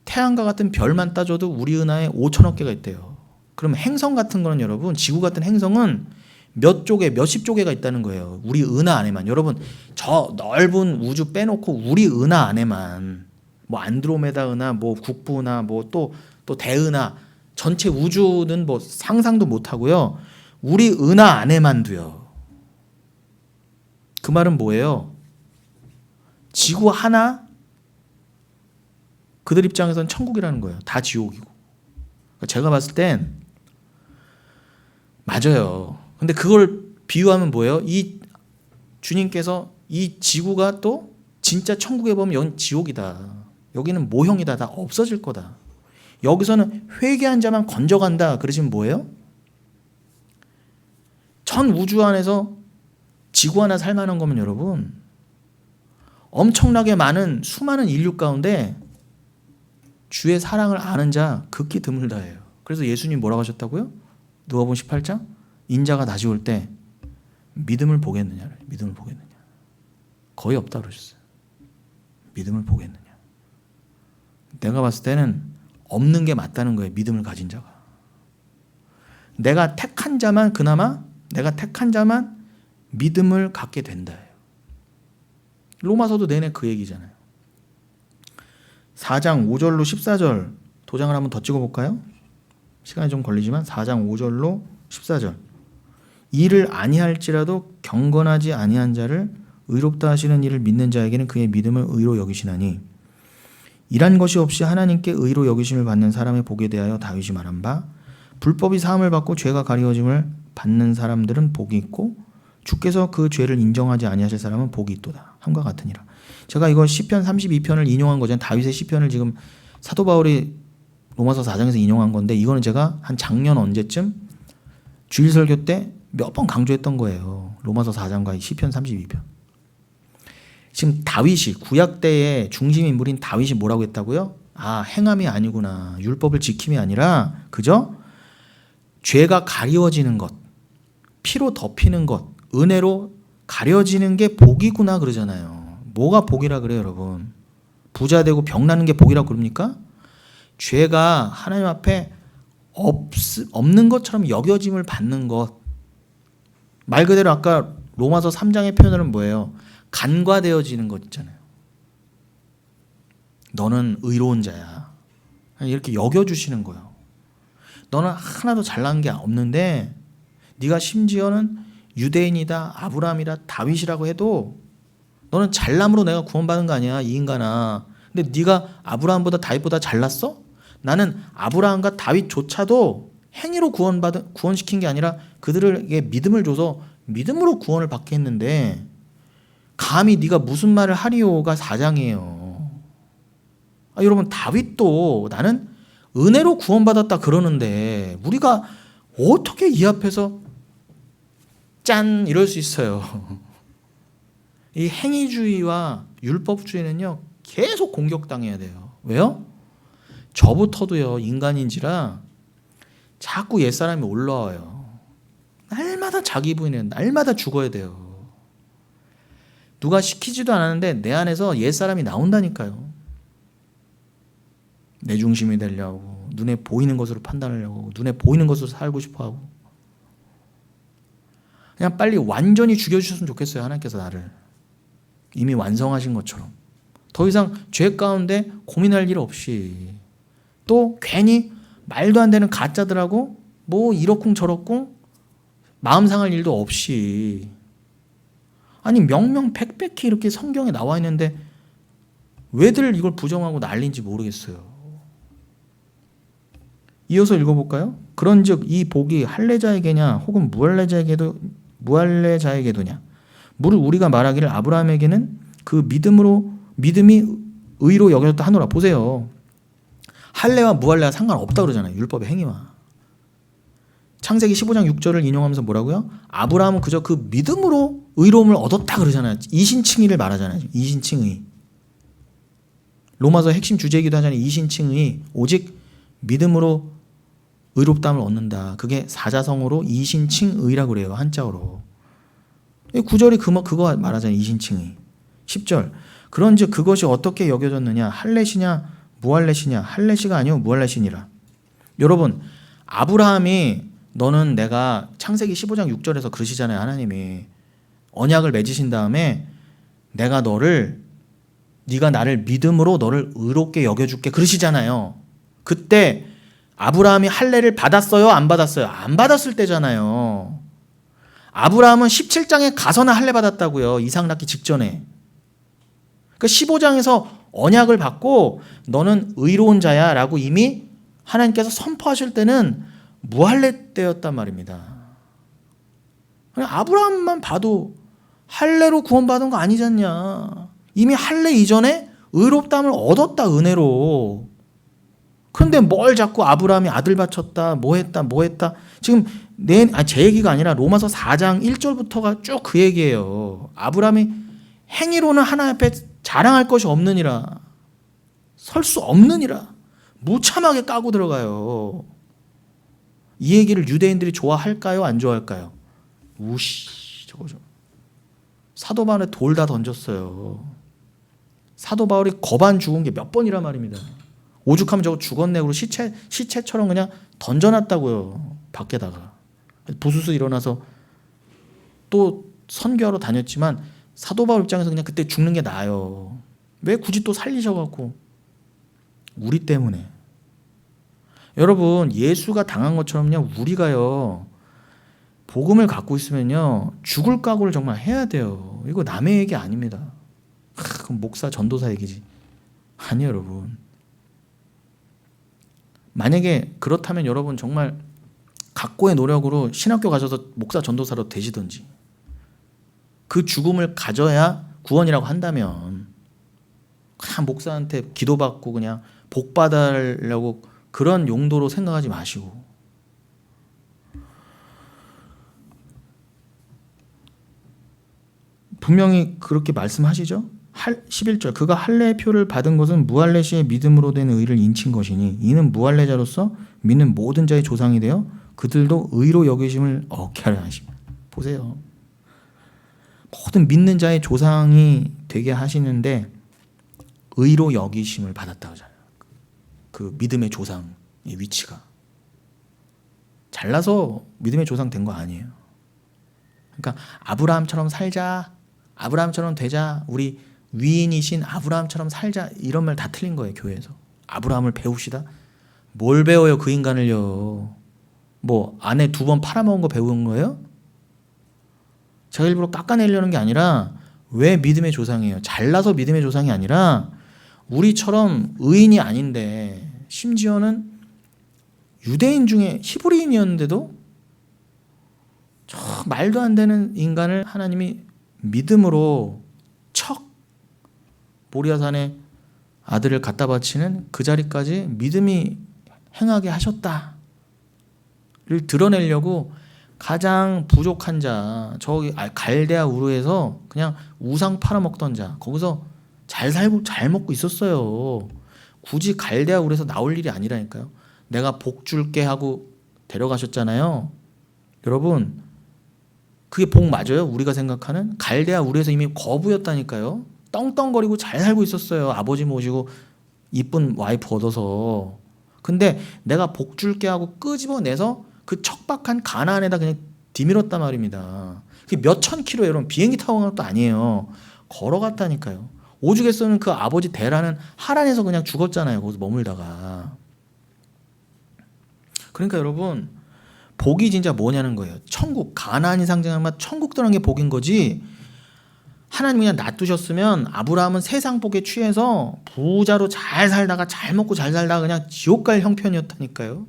[SPEAKER 1] 태양과 같은 별만 따져도 우리 은하에 5천억 개가 있대요. 그럼 행성 같은 거는 여러분, 지구 같은 행성은 몇십 조개가 있다는 거예요. 우리 은하 안에만. 여러분, 저 넓은 우주 빼놓고 우리 은하 안에만, 뭐 안드로메다 은하, 뭐 국부 은하, 뭐 또 대은하, 전체 우주는 뭐 상상도 못 하고요. 우리 은하 안에만도요. 그 말은 뭐예요? 지구 하나, 그들 입장에서는 천국이라는 거예요. 다 지옥이고. 제가 봤을 땐 맞아요. 근데 그걸 비유하면 뭐예요? 이 주님께서 이 지구가 또 진짜 천국에 보면 여긴 지옥이다. 여기는 모형이다. 다 없어질 거다. 여기서는 회개한 자만 건져간다. 그러시면 뭐예요? 전 우주 안에서 지구 하나 살 만한 거면 여러분, 엄청나게 많은 수많은 인류 가운데 주의 사랑을 아는 자 극히 드물다예요. 그래서 예수님 뭐라고 하셨다고요? 누가복음 18장? 인자가 다시 올 때 믿음을 보겠느냐를. 믿음을 보겠느냐. 거의 없다 그러셨어요. 믿음을 보겠느냐. 내가 봤을 때는 없는 게 맞다는 거예요. 믿음을 가진 자가. 내가 택한 자만 믿음을 갖게 된다. 로마서도 내내 그 얘기잖아요. 4장 5절로 14절 도장을 한번 더 찍어볼까요? 시간이 좀 걸리지만 4장 5절로 14절. 이를 아니할지라도 경건하지 아니한 자를 의롭다 하시는 이를 믿는 자에게는 그의 믿음을 의로 여기시나니 이란 것이 없이 하나님께 의로 여기심을 받는 사람의 복에 대하여 다윗이 말한 바 불법이 사함을 받고 죄가 가리워짐을 받는 사람들은 복이 있고 주께서 그 죄를 인정하지 아니하실 사람은 복이 있도다 함과 같으니라. 제가 이거 시편 32편을 인용한 거잖아요. 다윗의 시편을 지금 사도 바울이 로마서 4장에서 인용한 건데 이거는 제가 한 작년 언제쯤 주일 설교 때 몇 번 강조했던 거예요. 로마서 4장과 시편 32편. 지금 다윗이 구약 때의 중심 인물인 다윗이 뭐라고 했다고요? 아, 행함이 아니구나. 율법을 지킴이 아니라 그저 죄가 가리워지는 것, 피로 덮이는 것, 은혜로 가려지는 게 복이구나 그러잖아요. 뭐가 복이라 그래요, 여러분? 부자 되고 병 나는 게 복이라고 그럽니까? 죄가 하나님 앞에 없는 것처럼 여겨짐을 받는 것. 말 그대로 아까 로마서 3장의 표현은 뭐예요? 간과되어지는 것 있잖아요. 너는 의로운 자야. 이렇게 여겨주시는 거예요. 너는 하나도 잘난 게 없는데 네가 심지어는 유대인이다, 아브라함이다, 다윗이라고 해도 너는 잘남으로 내가 구원받은 거 아니야, 이 인간아. 근데 네가 아브라함보다 다윗보다 잘났어? 나는 아브라함과 다윗조차도 행위로 구원시킨 게 아니라 그들에게 믿음을 줘서 믿음으로 구원을 받게 했는데 감히 네가 무슨 말을 하리오가 4장이에요. 여러분 다윗도 나는 은혜로 구원받았다 그러는데 우리가 어떻게 이 앞에서 짠 이럴 수 있어요. 이 행위주의와 율법주의는요 계속 공격당해야 돼요. 왜요? 저부터도요 인간인지라 자꾸 옛사람이 올라와요. 날마다 자기 부인은 날마다 죽어야 돼요. 누가 시키지도 않았는데 내 안에서 옛사람이 나온다니까요. 내 중심이 되려고 눈에 보이는 것으로 판단하려고 눈에 보이는 것으로 살고 싶어하고 그냥 빨리 완전히 죽여주셨으면 좋겠어요. 하나님께서 나를 이미 완성하신 것처럼 더 이상 죄 가운데 고민할 일 없이 또 괜히 말도 안 되는 가짜들하고 뭐 이러쿵 저러쿵 마음 상할 일도 없이 아니 명명백백히 이렇게 성경에 나와 있는데 왜들 이걸 부정하고 난리인지 모르겠어요. 이어서 읽어볼까요? 그런즉 이 복이 할례자에게냐 혹은 무할례자에게도냐 무릇 우리가 말하기를 아브라함에게는 그 믿음이 의로 여겨졌다 하노라. 보세요. 할례와 무할례와 상관없다 그러잖아요. 율법의 행위와. 창세기 15장 6절을 인용하면서 뭐라고요? 아브라함은 그저 그 믿음으로 의로움을 얻었다 그러잖아요. 이신칭의를 말하잖아요. 이신칭의. 로마서 핵심 주제이기도 하잖아요. 이신칭의. 오직 믿음으로 의롭다함을 얻는다. 그게 사자성어로 이신칭의라고 그래요. 한자어로. 구절이 그거 말하잖아요. 이신칭의. 10절. 그런즉 그것이 어떻게 여겨졌느냐? 할례시냐 무할례시냐? 할례시가 아니요 무할례시니라. 여러분 아브라함이 너는 내가 창세기 15장 6절에서 그러시잖아요. 하나님이 언약을 맺으신 다음에 내가 네가 나를 믿음으로 너를 의롭게 여겨줄게 그러시잖아요. 그때 아브라함이 할례를 받았어요? 안 받았어요? 안 받았을 때잖아요. 아브라함은 17장에 가서나 할례 받았다고요. 이삭 낳기 직전에. 그러니까 15장에서 언약을 받고 너는 의로운 자야 라고 이미 하나님께서 선포하실 때는 무할례 때였단 말입니다. 아브라함만 봐도 할례로 구원받은 거 아니잖냐. 이미 할례 이전에 의롭다함을 얻었다 은혜로. 그런데 뭘 자꾸 아브라함이 아들 바쳤다 뭐 했다 지금 제 얘기가 아니라 로마서 4장 1절부터가 쭉 그 얘기예요. 아브라함이 행위로는 하나님 앞에 자랑할 것이 없느니라 설 수 없느니라 무참하게 까고 들어가요. 이 얘기를 유대인들이 좋아할까요 안 좋아할까요? 우씨 저거. 사도 바울에 돌 다 던졌어요. 사도 바울이 거반 죽은 게 몇 번이란 말입니다. 오죽하면 저거 죽었네 그러고 시체처럼 그냥 던져놨다고요. 밖에다가. 부스스 일어나서 또 선교하러 다녔지만 사도 바울 입장에서 그냥 그때 죽는 게 나아요. 왜 굳이 또 살리셔갖고. 우리 때문에. 여러분, 예수가 당한 것처럼요, 우리가요, 복음을 갖고 있으면요, 죽을 각오를 정말 해야 돼요. 이거 남의 얘기 아닙니다. 그럼 목사, 전도사 얘기지. 아니요, 여러분. 만약에 그렇다면 여러분 정말 각고의 노력으로 신학교 가셔서 목사, 전도사로 되시든지, 그 죽음을 가져야 구원이라고 한다면 그냥 목사한테 기도받고 그냥 복 받으려고 그런 용도로 생각하지 마시고, 분명히 그렇게 말씀하시죠. 11절 그가 할례의 표를 받은 것은 무할례 시의 믿음으로 된 의를 인친 것이니 이는 무할례자로서 믿는 모든 자의 조상이 되어 그들도 의로 여기심을 얻게 하려 하십니다. 보세요. 모든 믿는 자의 조상이 되게 하시는데 의로 여기심을 받았다고 하잖아요. 그 믿음의 조상의 위치가. 잘나서 믿음의 조상 된 거 아니에요. 그러니까 아브라함처럼 살자, 아브라함처럼 되자, 우리 위인이신 아브라함처럼 살자, 이런 말 다 틀린 거예요. 교회에서. 아브라함을 배웁시다. 뭘 배워요, 그 인간을요. 뭐 아내 2번 팔아먹은 거 배운 거예요? 제가 일부러 깎아내려는 게 아니라 왜 믿음의 조상이에요? 잘나서 믿음의 조상이 아니라 우리처럼 의인이 아닌데, 심지어는 유대인 중에 히브리인이었는데도 저 말도 안 되는 인간을 하나님이 믿음으로 척 모리아산에 아들을 갖다 바치는 그 자리까지 믿음이 행하게 하셨다를 드러내려고 가장 부족한 자, 저기 갈대아 우르에서 그냥 우상 팔아먹던 자, 거기서 잘 살고 잘 먹고 있었어요. 굳이 갈대아 우르에서 나올 일이 아니라니까요. 내가 복 줄게 하고 데려가셨잖아요. 여러분, 그게 복 맞아요? 우리가 생각하는? 갈대아 우르에서 이미 거부였다니까요. 떵떵거리고 잘 살고 있었어요. 아버지 모시고 이쁜 와이프 얻어서. 근데 내가 복 줄게 하고 끄집어내서 그 척박한 가나안에다 그냥 디밀었단 말입니다. 그게 몇천 킬로, 여러분 비행기 타고 간 것도 아니에요. 걸어갔다니까요. 오죽했으면 그 아버지 데라는 하란에서 그냥 죽었잖아요. 거기서 머물다가. 그러니까 여러분, 복이 진짜 뭐냐는 거예요. 천국, 가나안이 상징하는 말 천국 떠난 게 복인 거지. 하나님 그냥 놔두셨으면 아브라함은 세상 복에 취해서 부자로 잘 살다가 잘 먹고 잘 살다가 그냥 지옥 갈 형편이었다니까요.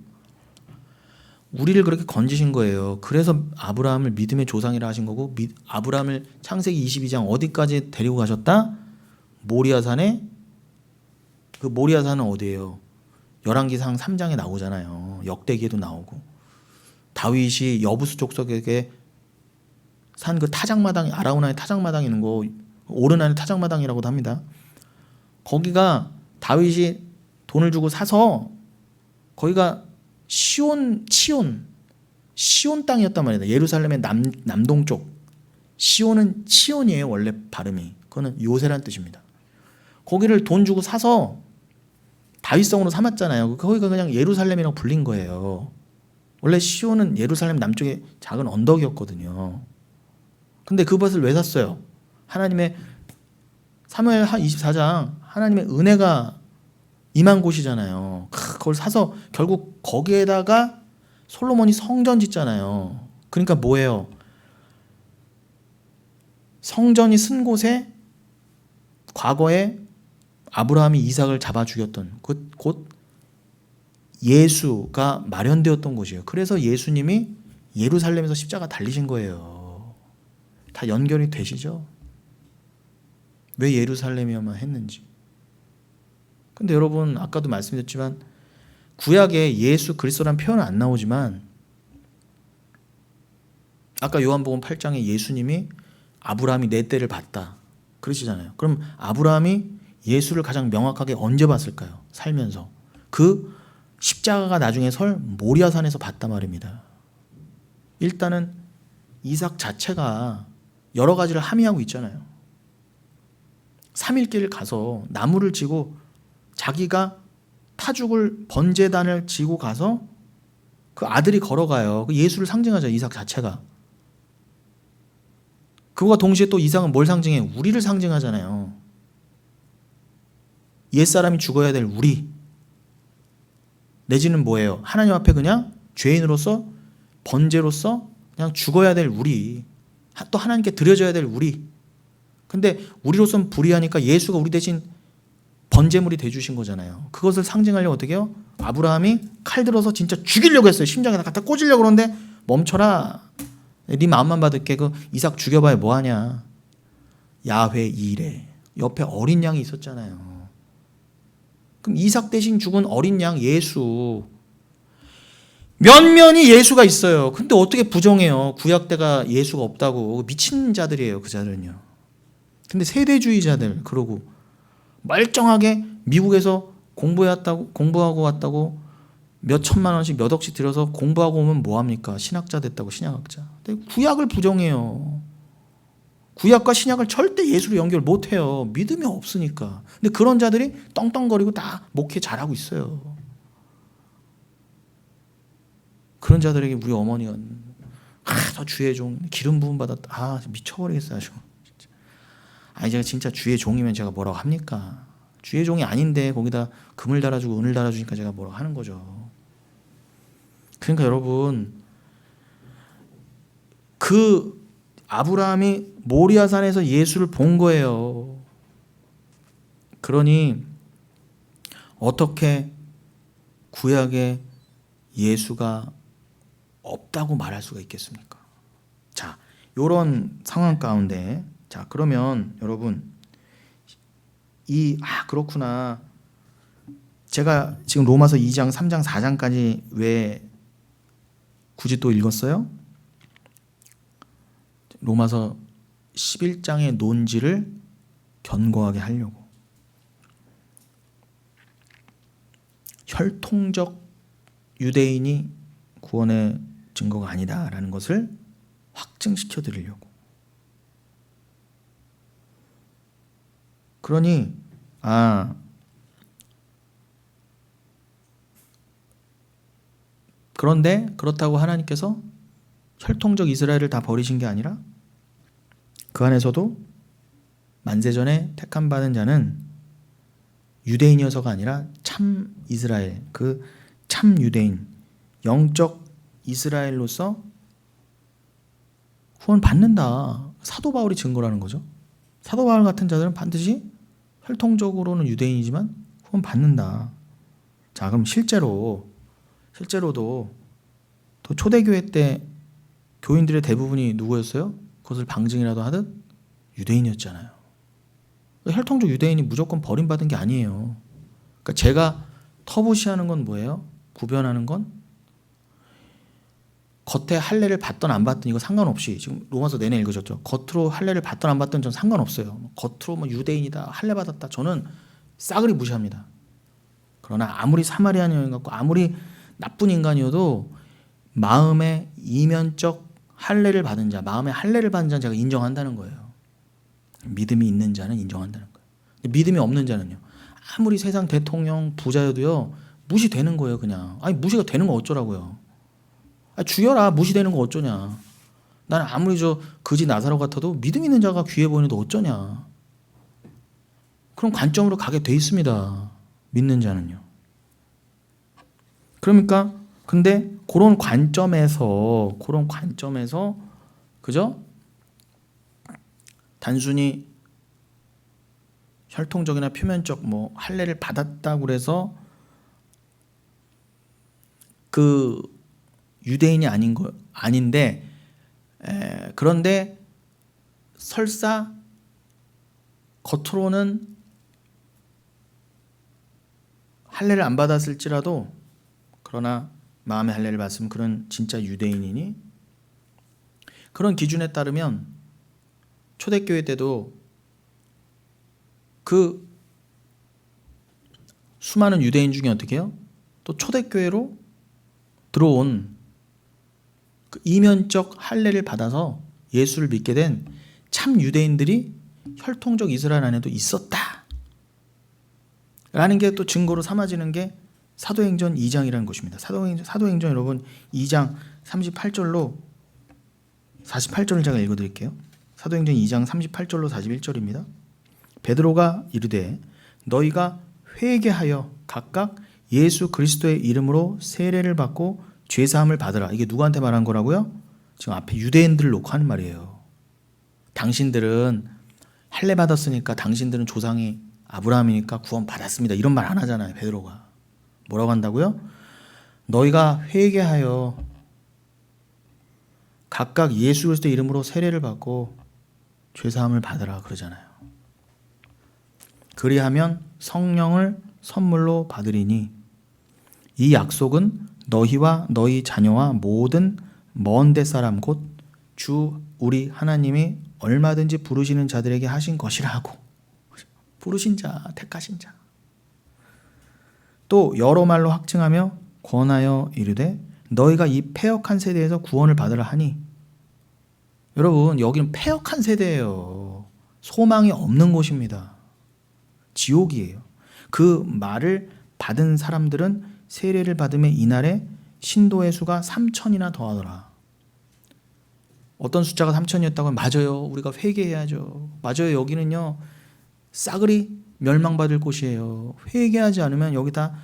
[SPEAKER 1] 우리를 그렇게 건지신 거예요. 그래서 아브라함을 믿음의 조상이라 하신 거고, 아브라함을 창세기 22장 어디까지 데리고 가셨다? 모리아산에. 그 모리아산은 어디예요? 열왕기상 3장에 나오잖아요. 역대기에도 나오고. 다윗이 여부수 족속에게 산 그 타작마당, 아라우나의 타작마당 있는 거, 오르난의 타작마당이라고도 합니다. 거기가 다윗이 돈을 주고 사서 거기가 시온 땅이었단 말이다. 예루살렘의 남동쪽. 시온은 치온이에요. 원래 발음이. 그거는 요새란 뜻입니다. 거기를 돈 주고 사서 다윗성으로 삼았잖아요. 거기가 그냥 예루살렘이라고 불린 거예요. 원래 시온은 예루살렘 남쪽에 작은 언덕이었거든요. 근데 그것을 왜 샀어요? 하나님의 사무엘 24장 하나님의 은혜가 임한 곳이잖아요. 그걸 사서 결국 거기에다가 솔로몬이 성전 짓잖아요. 그러니까 뭐예요? 성전이 쓴 곳에 과거에 아브라함이 이삭을 잡아 죽였던 곳 예수가 마련되었던 곳이에요. 그래서 예수님이 예루살렘에서 십자가 달리신 거예요. 다 연결이 되시죠? 왜 예루살렘이어만 했는지. 근데 여러분, 아까도 말씀드렸지만 구약에 예수 그리스도란 표현은 안 나오지만 아까 요한복음 8장에 예수님이 아브라함이 내 때를 봤다 그러시잖아요. 그럼 아브라함이 예수를 가장 명확하게 언제 봤을까요? 살면서. 그 십자가가 나중에 설 모리아산에서 봤단 말입니다. 일단은 이삭 자체가 여러 가지를 함의하고 있잖아요. 3일길 가서 나무를 지고 자기가 타죽을 번제단을 지고 가서 그 아들이 걸어가요. 그 예수를 상징하죠. 이삭 자체가. 그거와 동시에 또 이삭은 뭘 상징해? 우리를 상징하잖아요. 옛사람이 죽어야 될 우리. 내지는 뭐예요? 하나님 앞에 그냥 죄인으로서 번제로서 그냥 죽어야 될 우리. 또 하나님께 드려져야 될 우리. 근데 우리로서는 불의하니까 예수가 우리 대신 번제물이 돼주신 거잖아요. 그것을 상징하려고 어떻게 해요? 아브라함이 칼 들어서 진짜 죽이려고 했어요. 심장에다 갖다 꽂으려고 그러는데 멈춰라. 네 마음만 받을게. 그 이삭 죽여봐야 뭐하냐. 야훼 이레. 옆에 어린 양이 있었잖아요. 그럼 이삭 대신 죽은 어린 양 예수. 면면이 예수가 있어요. 근데 어떻게 부정해요? 구약 때가 예수가 없다고. 미친 자들이에요. 그 자들은요. 근데 세대주의자들 그러고 멀쩡하게 미국에서 공부하고 왔다고 몇 천만 원씩 몇 억씩 들여서 공부하고 오면 뭐합니까? 신학자 됐다고 신약학자. 근데 구약을 부정해요. 구약과 신약을 절대 예수로 연결 못해요. 믿음이 없으니까. 근데 그런 자들이 떵떵거리고 다 목회 잘하고 있어요. 그런 자들에게 우리 어머니가 저 주의 종 기름 부음 받았다. 미쳐버리겠어요. 아주. 아니 제가 진짜 주의 종이면 제가 뭐라고 합니까? 주의 종이 아닌데 거기다 금을 달아주고 은을 달아주니까 제가 뭐라고 하는 거죠. 그러니까 여러분 그 아브라함이 모리아산에서 예수를 본 거예요. 그러니 어떻게 구약에 예수가 없다고 말할 수가 있겠습니까? 자, 이런 상황 가운데 자 그러면 여러분 그렇구나. 제가 지금 로마서 2장, 3장, 4장까지 왜 굳이 또 읽었어요? 로마서 11장의 논지를 견고하게 하려고. 혈통적 유대인이 구원의 증거가 아니다라는 것을 확증시켜 드리려고. 그러니 그런데 그렇다고 하나님께서 혈통적 이스라엘을 다 버리신 게 아니라 그 안에서도 만세전에 택함 받은 자는 유대인이어서가 아니라 참 이스라엘, 그 참 유대인, 영적 이스라엘로서 구원 받는다. 사도 바울이 증거라는 거죠. 사도 바울 같은 자들은 반드시 혈통적으로는 유대인이지만 구원 받는다. 자, 그럼 실제로도 또 초대교회 때 교인들의 대부분이 누구였어요? 그것을 방증이라도 하듯 유대인이었잖아요. 혈통적 유대인이 무조건 버림받은 게 아니에요. 그러니까 제가 터부시하는 건 뭐예요? 구별하는 건 겉에 할례를 받든 안 받든 이거 상관없이 지금 로마서 내내 읽으셨죠. 겉으로 할례를 받든 안 받든 전 상관없어요. 겉으로 뭐 유대인이다, 할례 받았다, 저는 싸그리 무시합니다. 그러나 아무리 사마리안 여인 같고 아무리 나쁜 인간이어도 마음의 이면적 할례를 받은 자, 마음의 할례를 받은 자는 제가 인정한다는 거예요. 믿음이 있는 자는 인정한다는 거예요. 믿음이 없는 자는요. 아무리 세상 대통령 부자여도요 무시되는 거예요. 그냥. 아니 무시가 되는 거 어쩌라고요. 죽여라. 무시되는 거 어쩌냐. 나는 아무리 저 거지 나사로 같아도 믿음 있는 자가 귀해 보이는데 어쩌냐. 그런 관점으로 가게 돼 있습니다. 믿는 자는요. 그러니까 근데 그런 관점에서 그죠? 단순히 혈통적이나 표면적 뭐 할례를 받았다고 그래서 그 유대인이 아닌데 그런데 설사 겉으로는 할례를 안 받았을지라도 그러나 마음의 할례를 받으면 그런 진짜 유대인이니 그런 기준에 따르면 초대교회 때도 그 수많은 유대인 중에 어떻게 해요? 또 초대교회로 들어온 그 이면적 할례를 받아서 예수를 믿게 된 참 유대인들이 혈통적 이스라엘 안에도 있었다 라는 게 또 증거로 삼아지는 게 사도행전 2장이라는 것입니다. 사도행전 여러분 2장 38절로 48절을 제가 읽어드릴게요. 사도행전 2장 38절로 41절입니다. 베드로가 이르되 너희가 회개하여 각각 예수 그리스도의 이름으로 세례를 받고 죄사함을 받으라. 이게 누구한테 말한 거라고요? 지금 앞에 유대인들을 놓고 하는 말이에요. 당신들은 할례 받았으니까 당신들은 조상이 아브라함이니까 구원 받았습니다. 이런 말 안 하잖아요. 베드로가. 뭐라고 한다고요? 너희가 회개하여 각각 예수 그리스도의 이름으로 세례를 받고 죄사함을 받으라 그러잖아요. 그리하면 성령을 선물로 받으리니 이 약속은 너희와 너희 자녀와 모든 먼 데 사람 곧 주 우리 하나님이 얼마든지 부르시는 자들에게 하신 것이라 하고, 부르신 자, 택하신 자. 또 여러 말로 확증하며 권하여 이르되 너희가 이 패역한 세대에서 구원을 받으라 하니. 여러분, 여기는 패역한 세대예요. 소망이 없는 곳입니다. 지옥이에요. 그 말을 받은 사람들은 세례를 받음에 이날에 신도의 수가 3,000이나 더하더라. 어떤 숫자가 3,000이었다고 하면 맞아요. 우리가 회개해야죠. 맞아요. 여기는요 싸그리 멸망받을 곳이에요. 회개하지 않으면 여기다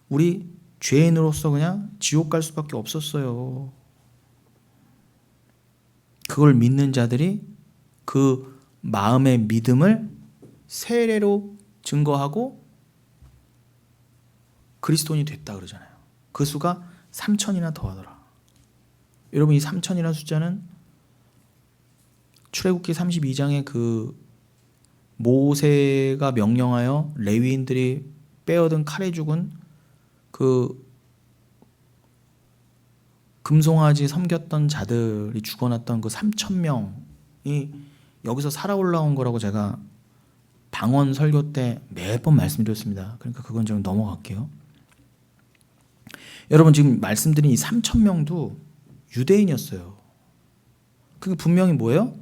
[SPEAKER 1] 우리 죄인으로서 그냥 지옥 갈 수밖에 없었어요. 그걸 믿는 자들이 그 마음의 믿음을 세례로 증거하고 그리스도인이 됐다 그러잖아요. 그 수가 3,000이나 더하더라. 여러분, 이 3,000이라는 숫자는 출애굽기 32장에 그 모세가 명령하여 레위인들이 빼어든 칼에 죽은 그 금송아지 섬겼던 자들이 죽어났던 그 3,000명이 여기서 살아 올라온 거라고 제가 방언 설교 때 매번 말씀드렸습니다. 그러니까 그건 좀 넘어갈게요. 여러분, 지금 말씀드린 이 3,000명도 유대인이었어요. 그게 분명히 뭐예요?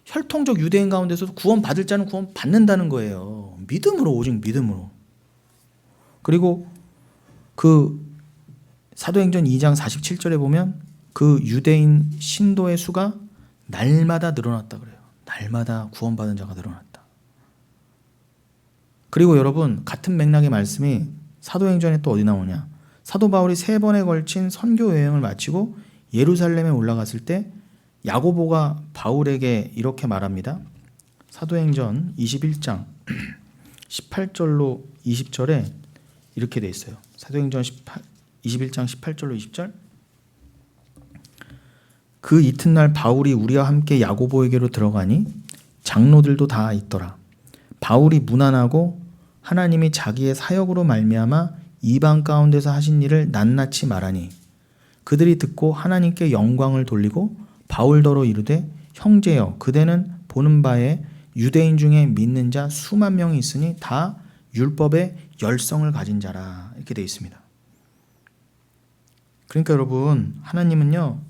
[SPEAKER 1] 혈통적 유대인 가운데서 구원 받을 자는 구원 받는다는 거예요. 믿음으로, 오직 믿음으로. 그리고 그 사도행전 2장 47절에 보면 그 유대인 신도의 수가 날마다 늘어났다 그래요. 날마다 구원받은 자가 늘어났다. 그리고 여러분, 같은 맥락의 말씀이 사도행전에 또 어디 나오냐? 사도 바울이 3번에 걸친 선교 여행을 마치고 예루살렘에 올라갔을 때 야고보가 바울에게 이렇게 말합니다. 사도행전 21장 18절로 20절에 이렇게 돼 있어요. 사도행전 21장 18절로 20절. 그 이튿날 바울이 우리와 함께 야고보에게로 들어가니 장로들도 다 있더라. 바울이 문안하고 하나님이 자기의 사역으로 말미암아 이방 가운데서 하신 일을 낱낱이 말하니 그들이 듣고 하나님께 영광을 돌리고 바울더러 이르되 형제여 그대는 보는 바에 유대인 중에 믿는 자 수만 명이 있으니 다 율법의 열성을 가진 자라. 이렇게 되어 있습니다. 그러니까 여러분, 하나님은요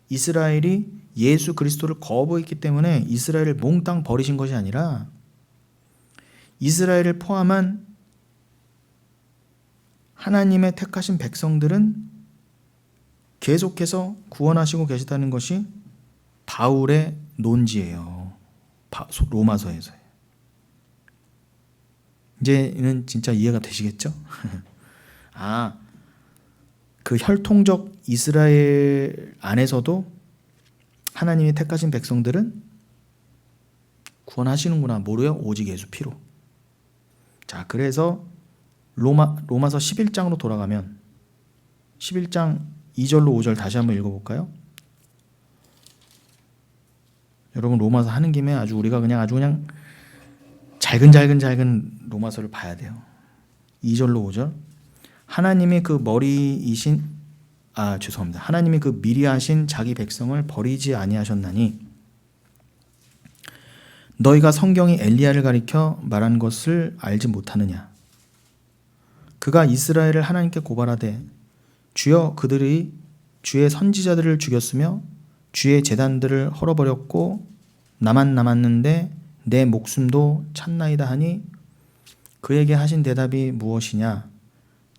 [SPEAKER 1] 이스라엘이 예수 그리스도를 거부했기 때문에 이스라엘을 몽땅 버리신 것이 아니라 이스라엘을 포함한 하나님의 택하신 백성들은 계속해서 구원하시고 계시다는 것이 바울의 논지예요. 로마서에서요. 이제는 진짜 이해가 되시겠죠? 그 혈통적 이스라엘 안에서도 하나님이 택하신 백성들은 구원하시는구나. 뭐로요? 오직 예수 피로. 자, 그래서 로마서 11장으로 돌아가면 11장 2절로 5절 다시 한번 읽어볼까요? 여러분, 로마서 하는 김에 우리가 아주 그냥 잘근 로마서를 봐야 돼요. 2절로 5절. 하나님이 그 하나님이 그 미리 하신 자기 백성을 버리지 아니하셨나니 너희가 성경이 엘리야를 가리켜 말한 것을 알지 못하느냐. 그가 이스라엘을 하나님께 고발하되 주여 그들이 주의 선지자들을 죽였으며 주의 제단들을 헐어버렸고 나만 남았는데 내 목숨도 찾나이다 하니 그에게 하신 대답이 무엇이냐?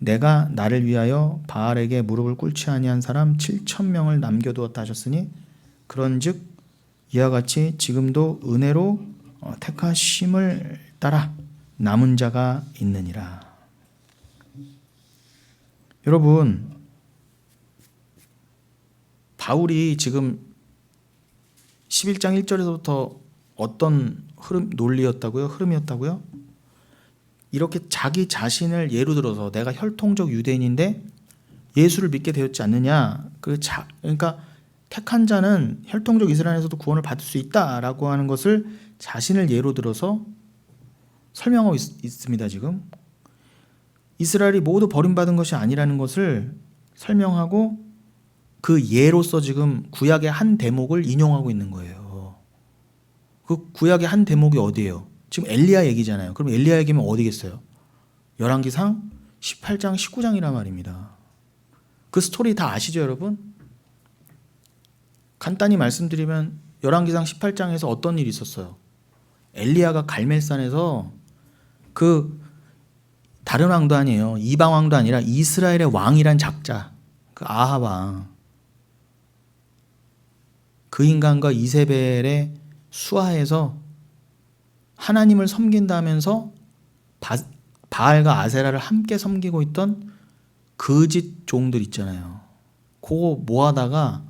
[SPEAKER 1] 내가 나를 위하여 바알에게 무릎을 꿇지 아니한 사람 7,000명을 남겨두었다 하셨으니 그런즉 이와 같이 지금도 은혜로 택하심을 따라 남은 자가 있느니라. 여러분, 바울이 지금 11장 1절에서부터 어떤 흐름이었다고요? 이렇게 자기 자신을 예로 들어서 내가 혈통적 유대인인데 예수를 믿게 되었지 않느냐. 그러니까 택한 자는 혈통적 이스라엘에서도 구원을 받을 수 있다라고 하는 것을 자신을 예로 들어서 설명하고 있습니다. 지금 이스라엘이 모두 버림받은 것이 아니라는 것을 설명하고 그 예로서 지금 구약의 한 대목을 인용하고 있는 거예요. 그 구약의 한 대목이 어디예요? 지금 엘리야 얘기잖아요. 그럼 엘리야 얘기면 어디겠어요? 열왕기상 18장 19장이란 말입니다. 그 스토리 다 아시죠, 여러분? 간단히 말씀드리면 열왕기상 18장에서 어떤 일이 있었어요? 엘리야가 갈멜산에서 그 다른 왕도 아니에요. 이방 왕도 아니라 이스라엘의 왕이란 작자, 그 아합 왕, 그 인간과 이세벨의 수하에서 하나님을 섬긴다면서 바알과 아세라를 함께 섬기고 있던 거짓 종들 있잖아요. 그거 모아다가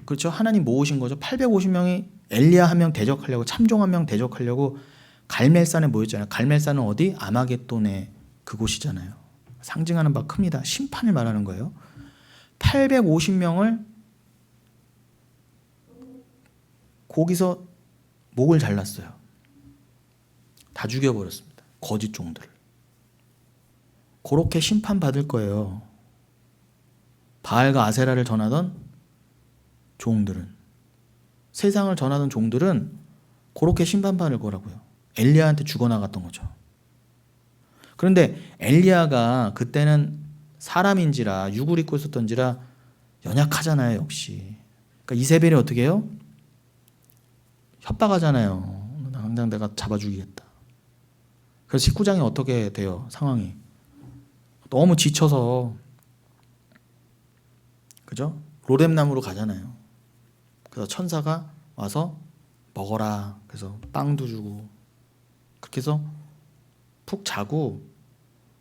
[SPEAKER 1] 그렇죠? 하나님 모으신 거죠. 850명이 엘리야 한 명 대적하려고, 참종 한 명 대적하려고 갈멜산에 모였잖아요. 갈멜산은 어디? 아마겟돈의 그곳이잖아요. 상징하는 바 큽니다. 심판을 말하는 거예요. 850명을 거기서 목을 잘랐어요. 다 죽여버렸습니다. 거짓 종들을. 그렇게 심판받을 거예요. 바알과 아세라를 전하던 종들은, 세상을 전하던 종들은 그렇게 심판받을 거라고요. 엘리야한테 죽어나갔던 거죠. 그런데 엘리야가 그때는 사람인지라 육을 입고 있었던지라 연약하잖아요. 역시. 그러니까 이세벨이 어떻게 해요? 협박하잖아요. 당장 내가 잡아 죽이겠다. 그래서 19장이 어떻게 돼요? 상황이 너무 지쳐서, 그죠? 로뎀나무로 가잖아요. 그래서 천사가 와서 먹어라. 그래서 빵도 주고, 그렇게 해서 푹 자고,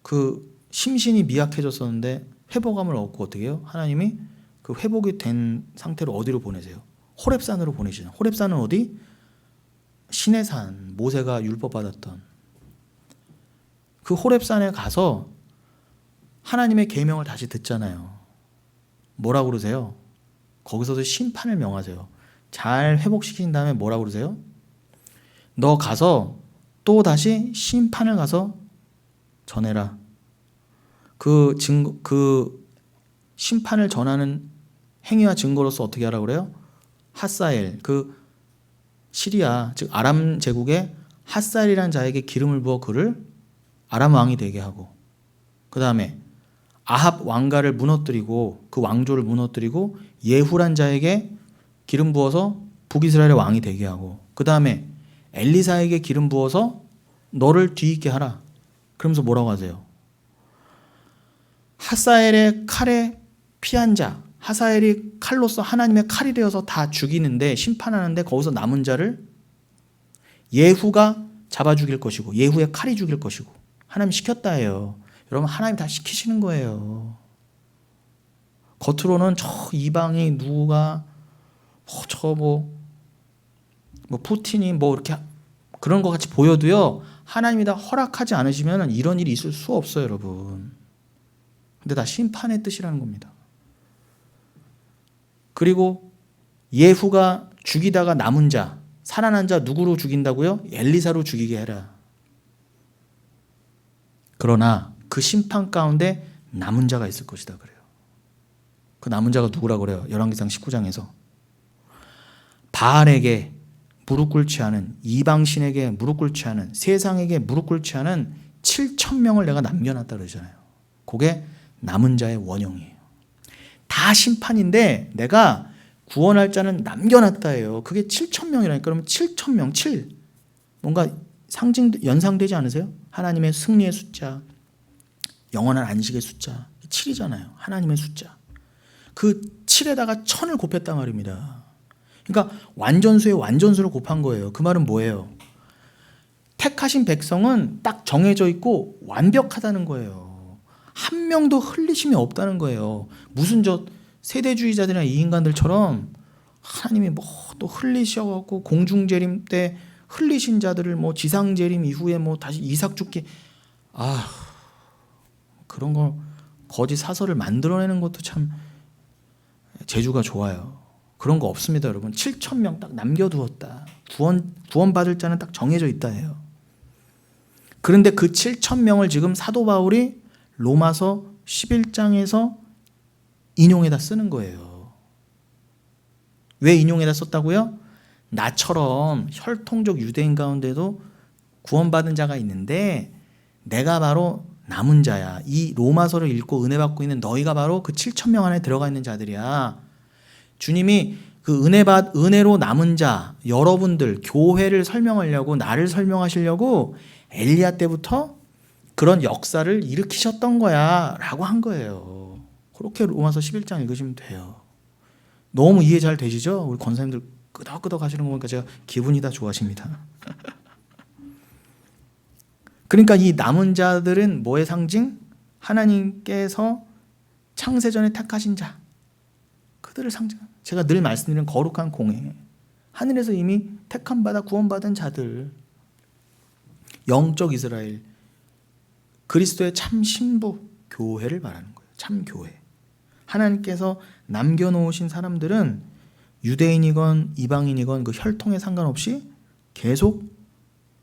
[SPEAKER 1] 그 심신이 미약해졌었는데 회복감을 얻고 어떻게 해요? 하나님이 그 회복이 된 상태로 어디로 보내세요? 호렙산으로 보내시죠. 호렙산은 어디? 신의 산, 모세가 율법 받았던 그 호렙산에 가서 하나님의 계명을 다시 듣잖아요. 뭐라고 그러세요? 거기서도 심판을 명하세요. 잘 회복시킨 다음에 뭐라고 그러세요? 너 가서 또 다시 심판을 가서 전해라. 그 심판을 전하는 행위와 증거로서 어떻게 하라고 그래요? 핫사엘, 그 시리아, 즉 아람 제국의 핫사엘이라는 자에게 기름을 부어 그를 아람 왕이 되게 하고, 그 다음에 아합 왕가를 무너뜨리고 그 왕조를 무너뜨리고 예후란 자에게 기름 부어서 북이스라엘의 왕이 되게 하고, 그 다음에 엘리사에게 기름 부어서 너를 뒤있게 하라. 그러면서 뭐라고 하세요? 핫사엘의 칼에 피한 자, 하사엘이 칼로서 하나님의 칼이 되어서 다 죽이는데, 심판하는데 거기서 남은 자를 예후가 잡아 죽일 것이고 예후의 칼이 죽일 것이고, 하나님 시켰다 해요. 여러분, 하나님 다 시키시는 거예요. 겉으로는 저 이방이 누가 푸틴이 이렇게 그런 것 같이 보여도요, 하나님이 다 허락하지 않으시면 이런 일이 있을 수 없어요, 여러분. 근데 다 심판의 뜻이라는 겁니다. 그리고 예후가 죽이다가 남은 자, 살아난 자 누구로 죽인다고요? 엘리사로 죽이게 해라. 그러나 그 심판 가운데 남은 자가 있을 것이다 그래요. 그 남은 자가 누구라고 그래요? 열왕기상 19장에서 바알에게 무릎 꿇지 않은, 이방신에게 무릎 꿇지 않은, 세상에게 무릎 꿇지 않은 7,000명을 내가 남겨놨다 그러잖아요. 그게 남은 자의 원형이에요. 다 심판인데 내가 구원할 자는 남겨놨다예요. 그게 7,000명이라니까. 그러면 7,000명, 7 뭔가 연상되지 않으세요? 하나님의 승리의 숫자, 영원한 안식의 숫자 7이잖아요. 하나님의 숫자. 그 7에다가 1000을 곱했단 말입니다. 그러니까 완전수의 완전수를 곱한 거예요. 그 말은 뭐예요? 택하신 백성은 딱 정해져 있고 완벽하다는 거예요. 한 명도 흘리심이 없다는 거예요. 무슨 저 세대주의자들이나 이 인간들처럼 하나님이 뭐 또 흘리셔갖고 공중재림 때 흘리신 자들을 뭐 지상재림 이후에 뭐 다시 이삭 죽기, 그런 거 거짓 사설을 만들어내는 것도 참 재주가 좋아요. 그런 거 없습니다, 여러분. 7,000명 딱 남겨두었다. 구원받을 자는 딱 정해져 있다예요. 그런데 그 7,000명을 지금 사도 바울이 로마서 11장에서 인용에다 쓰는 거예요. 왜 인용에다 썼다고요? 나처럼 혈통적 유대인 가운데도 구원받은 자가 있는데 내가 바로 남은 자야. 이 로마서를 읽고 은혜 받고 있는 너희가 바로 그 7,000명 안에 들어가 있는 자들이야. 주님이 그 은혜로 남은 자, 여러분들, 교회를 설명하려고, 나를 설명하시려고 엘리야 때부터 그런 역사를 일으키셨던 거야 라고 한 거예요. 그렇게 로마서 11장 읽으시면 돼요. 너무 이해 잘 되시죠? 우리 권사님들 끄덕끄덕 하시는 거 보니까 제가 기분이 다 좋아집니다. 그러니까 이 남은 자들은 뭐의 상징? 하나님께서 창세전에 택하신 자, 그들을 상징. 제가 늘 말씀드리는 거룩한 공회, 하늘에서 이미 택함 받아 구원받은 자들, 영적 이스라엘, 그리스도의 참 신부 교회를 말하는 거예요. 참 교회. 하나님께서 남겨놓으신 사람들은 유대인이건 이방인이건 그 혈통에 상관없이 계속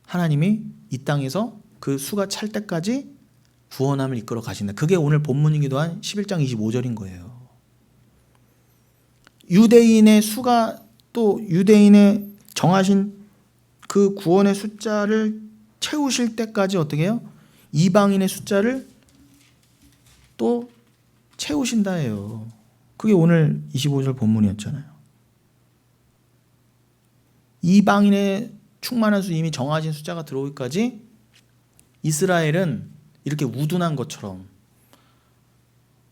[SPEAKER 1] 하나님이 이 땅에서 그 수가 찰 때까지 구원함을 이끌어 가신다. 그게 오늘 본문이기도 한 11장 25절인 거예요. 유대인의 수가 또 유대인의 정하신 그 구원의 숫자를 채우실 때까지 어떻게 해요? 이방인의 숫자를 또 채우신다 해요. 그게 오늘 25절 본문이었잖아요. 이방인의 충만한 수, 이미 정하신 숫자가 들어오기까지 이스라엘은 이렇게 우둔한 것처럼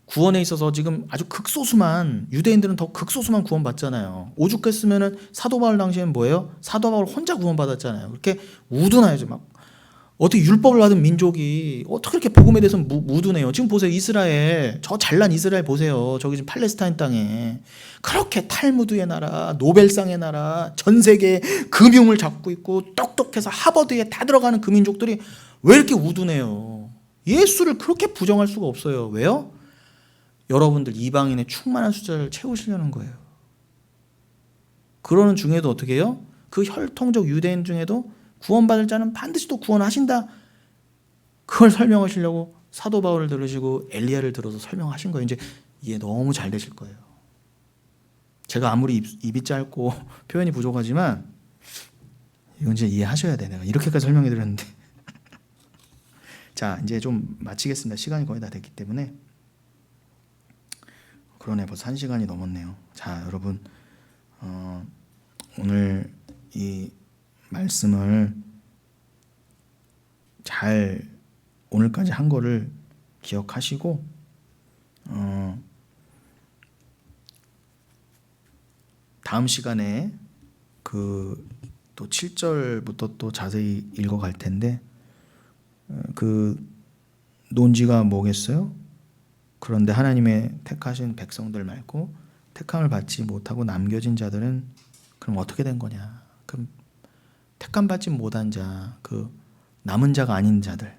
[SPEAKER 1] 구원에 있어서 지금 아주 극소수만, 유대인들은 더 극소수만 구원받잖아요. 오죽했으면은 사도 바울 당시에는 뭐예요? 사도 바울 혼자 구원받았잖아요. 그렇게 우둔하죠. 막 어떻게 율법을 받은 민족이 어떻게 이렇게 복음에 대해서 우둔해요? 지금 보세요. 이스라엘, 저 잘난 이스라엘 보세요. 저기 지금 팔레스타인 땅에 그렇게 탈무드의 나라, 노벨상의 나라, 전 세계 금융을 잡고 있고 똑똑해서 하버드에 다 들어가는 그 민족들이 왜 이렇게 우둔해요? 예수를 그렇게 부정할 수가 없어요. 왜요? 여러분들 이방인의 충만한 숫자를 채우시려는 거예요. 그러는 중에도 어떻게 해요? 그 혈통적 유대인 중에도 구원받을 자는 반드시 또 구원하신다. 그걸 설명하시려고 사도 바울을 들으시고 엘리야를 들어서 설명하신 거예요. 이제 이해 너무 잘 되실 거예요. 제가 아무리 입이 짧고 표현이 부족하지만 이건 이제 이해하셔야 돼. 내가 이렇게까지 설명해 드렸는데. 자, 이제 좀 마치겠습니다. 시간이 거의 다 됐기 때문에. 그러네, 벌써 1시간이 넘었네요. 자, 여러분, 오늘 이 말씀을 잘 오늘까지 한 거를 기억하시고 다음 시간에 그 또 7절부터 또 자세히 읽어갈 텐데 그 논지가 뭐겠어요? 그런데 하나님의 택하신 백성들 말고 택함을 받지 못하고 남겨진 자들은 그럼 어떻게 된 거냐? 그럼 택함 받지 못한 자, 그 남은 자가 아닌 자들,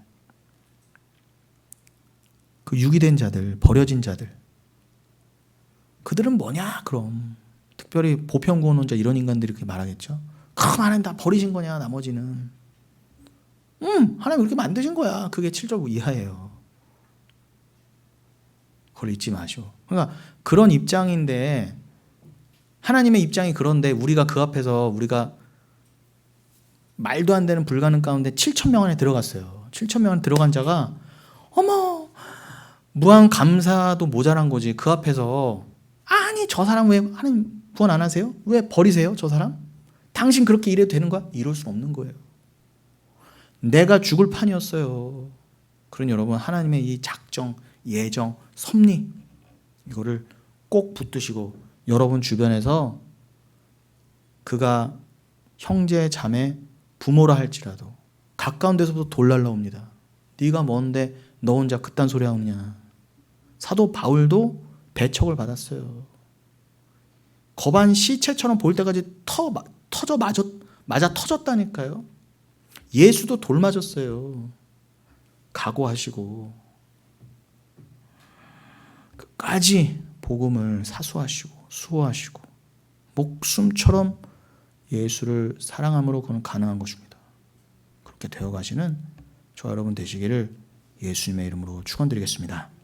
[SPEAKER 1] 그 유기된 자들, 버려진 자들, 그들은 뭐냐? 그럼 특별히 보편구원론자 이런 인간들이 그렇게 말하겠죠. 그럼 하나님 다 버리신 거냐? 나머지는 하나님 그렇게 만드신 거야. 그게 7절 이하예요. 그걸 잊지 마시오. 그러니까 그런 입장인데, 하나님의 입장이 그런데 우리가 그 앞에서 우리가 말도 안 되는 불가능 가운데 7,000명 안에 들어갔어요. 7,000명 안에 들어간 자가 어머 무한 감사도 모자란 거지. 그 앞에서 아니 저 사람 왜 하나님 구원 안 하세요? 왜 버리세요, 저 사람? 당신 그렇게 일해도 되는 거야? 이럴 수 없는 거예요. 내가 죽을 판이었어요. 그러니 여러분, 하나님의 이 작정, 예정, 섭리, 이거를 꼭 붙드시고 여러분 주변에서 그가 형제, 자매, 부모라 할지라도 가까운 데서부터 돌 날라옵니다. 네가 뭔데 너 혼자 그딴 소리 하느냐. 사도 바울도 배척을 받았어요. 거반 시체처럼 보일 때까지 맞아 터졌다니까요. 예수도 돌 맞았어요. 각오하시고 끝까지 복음을 사수하시고 수호하시고 목숨처럼 예수를 사랑함으로 그건 가능한 것입니다. 그렇게 되어가시는 저와 여러분 되시기를 예수님의 이름으로 축원드리겠습니다.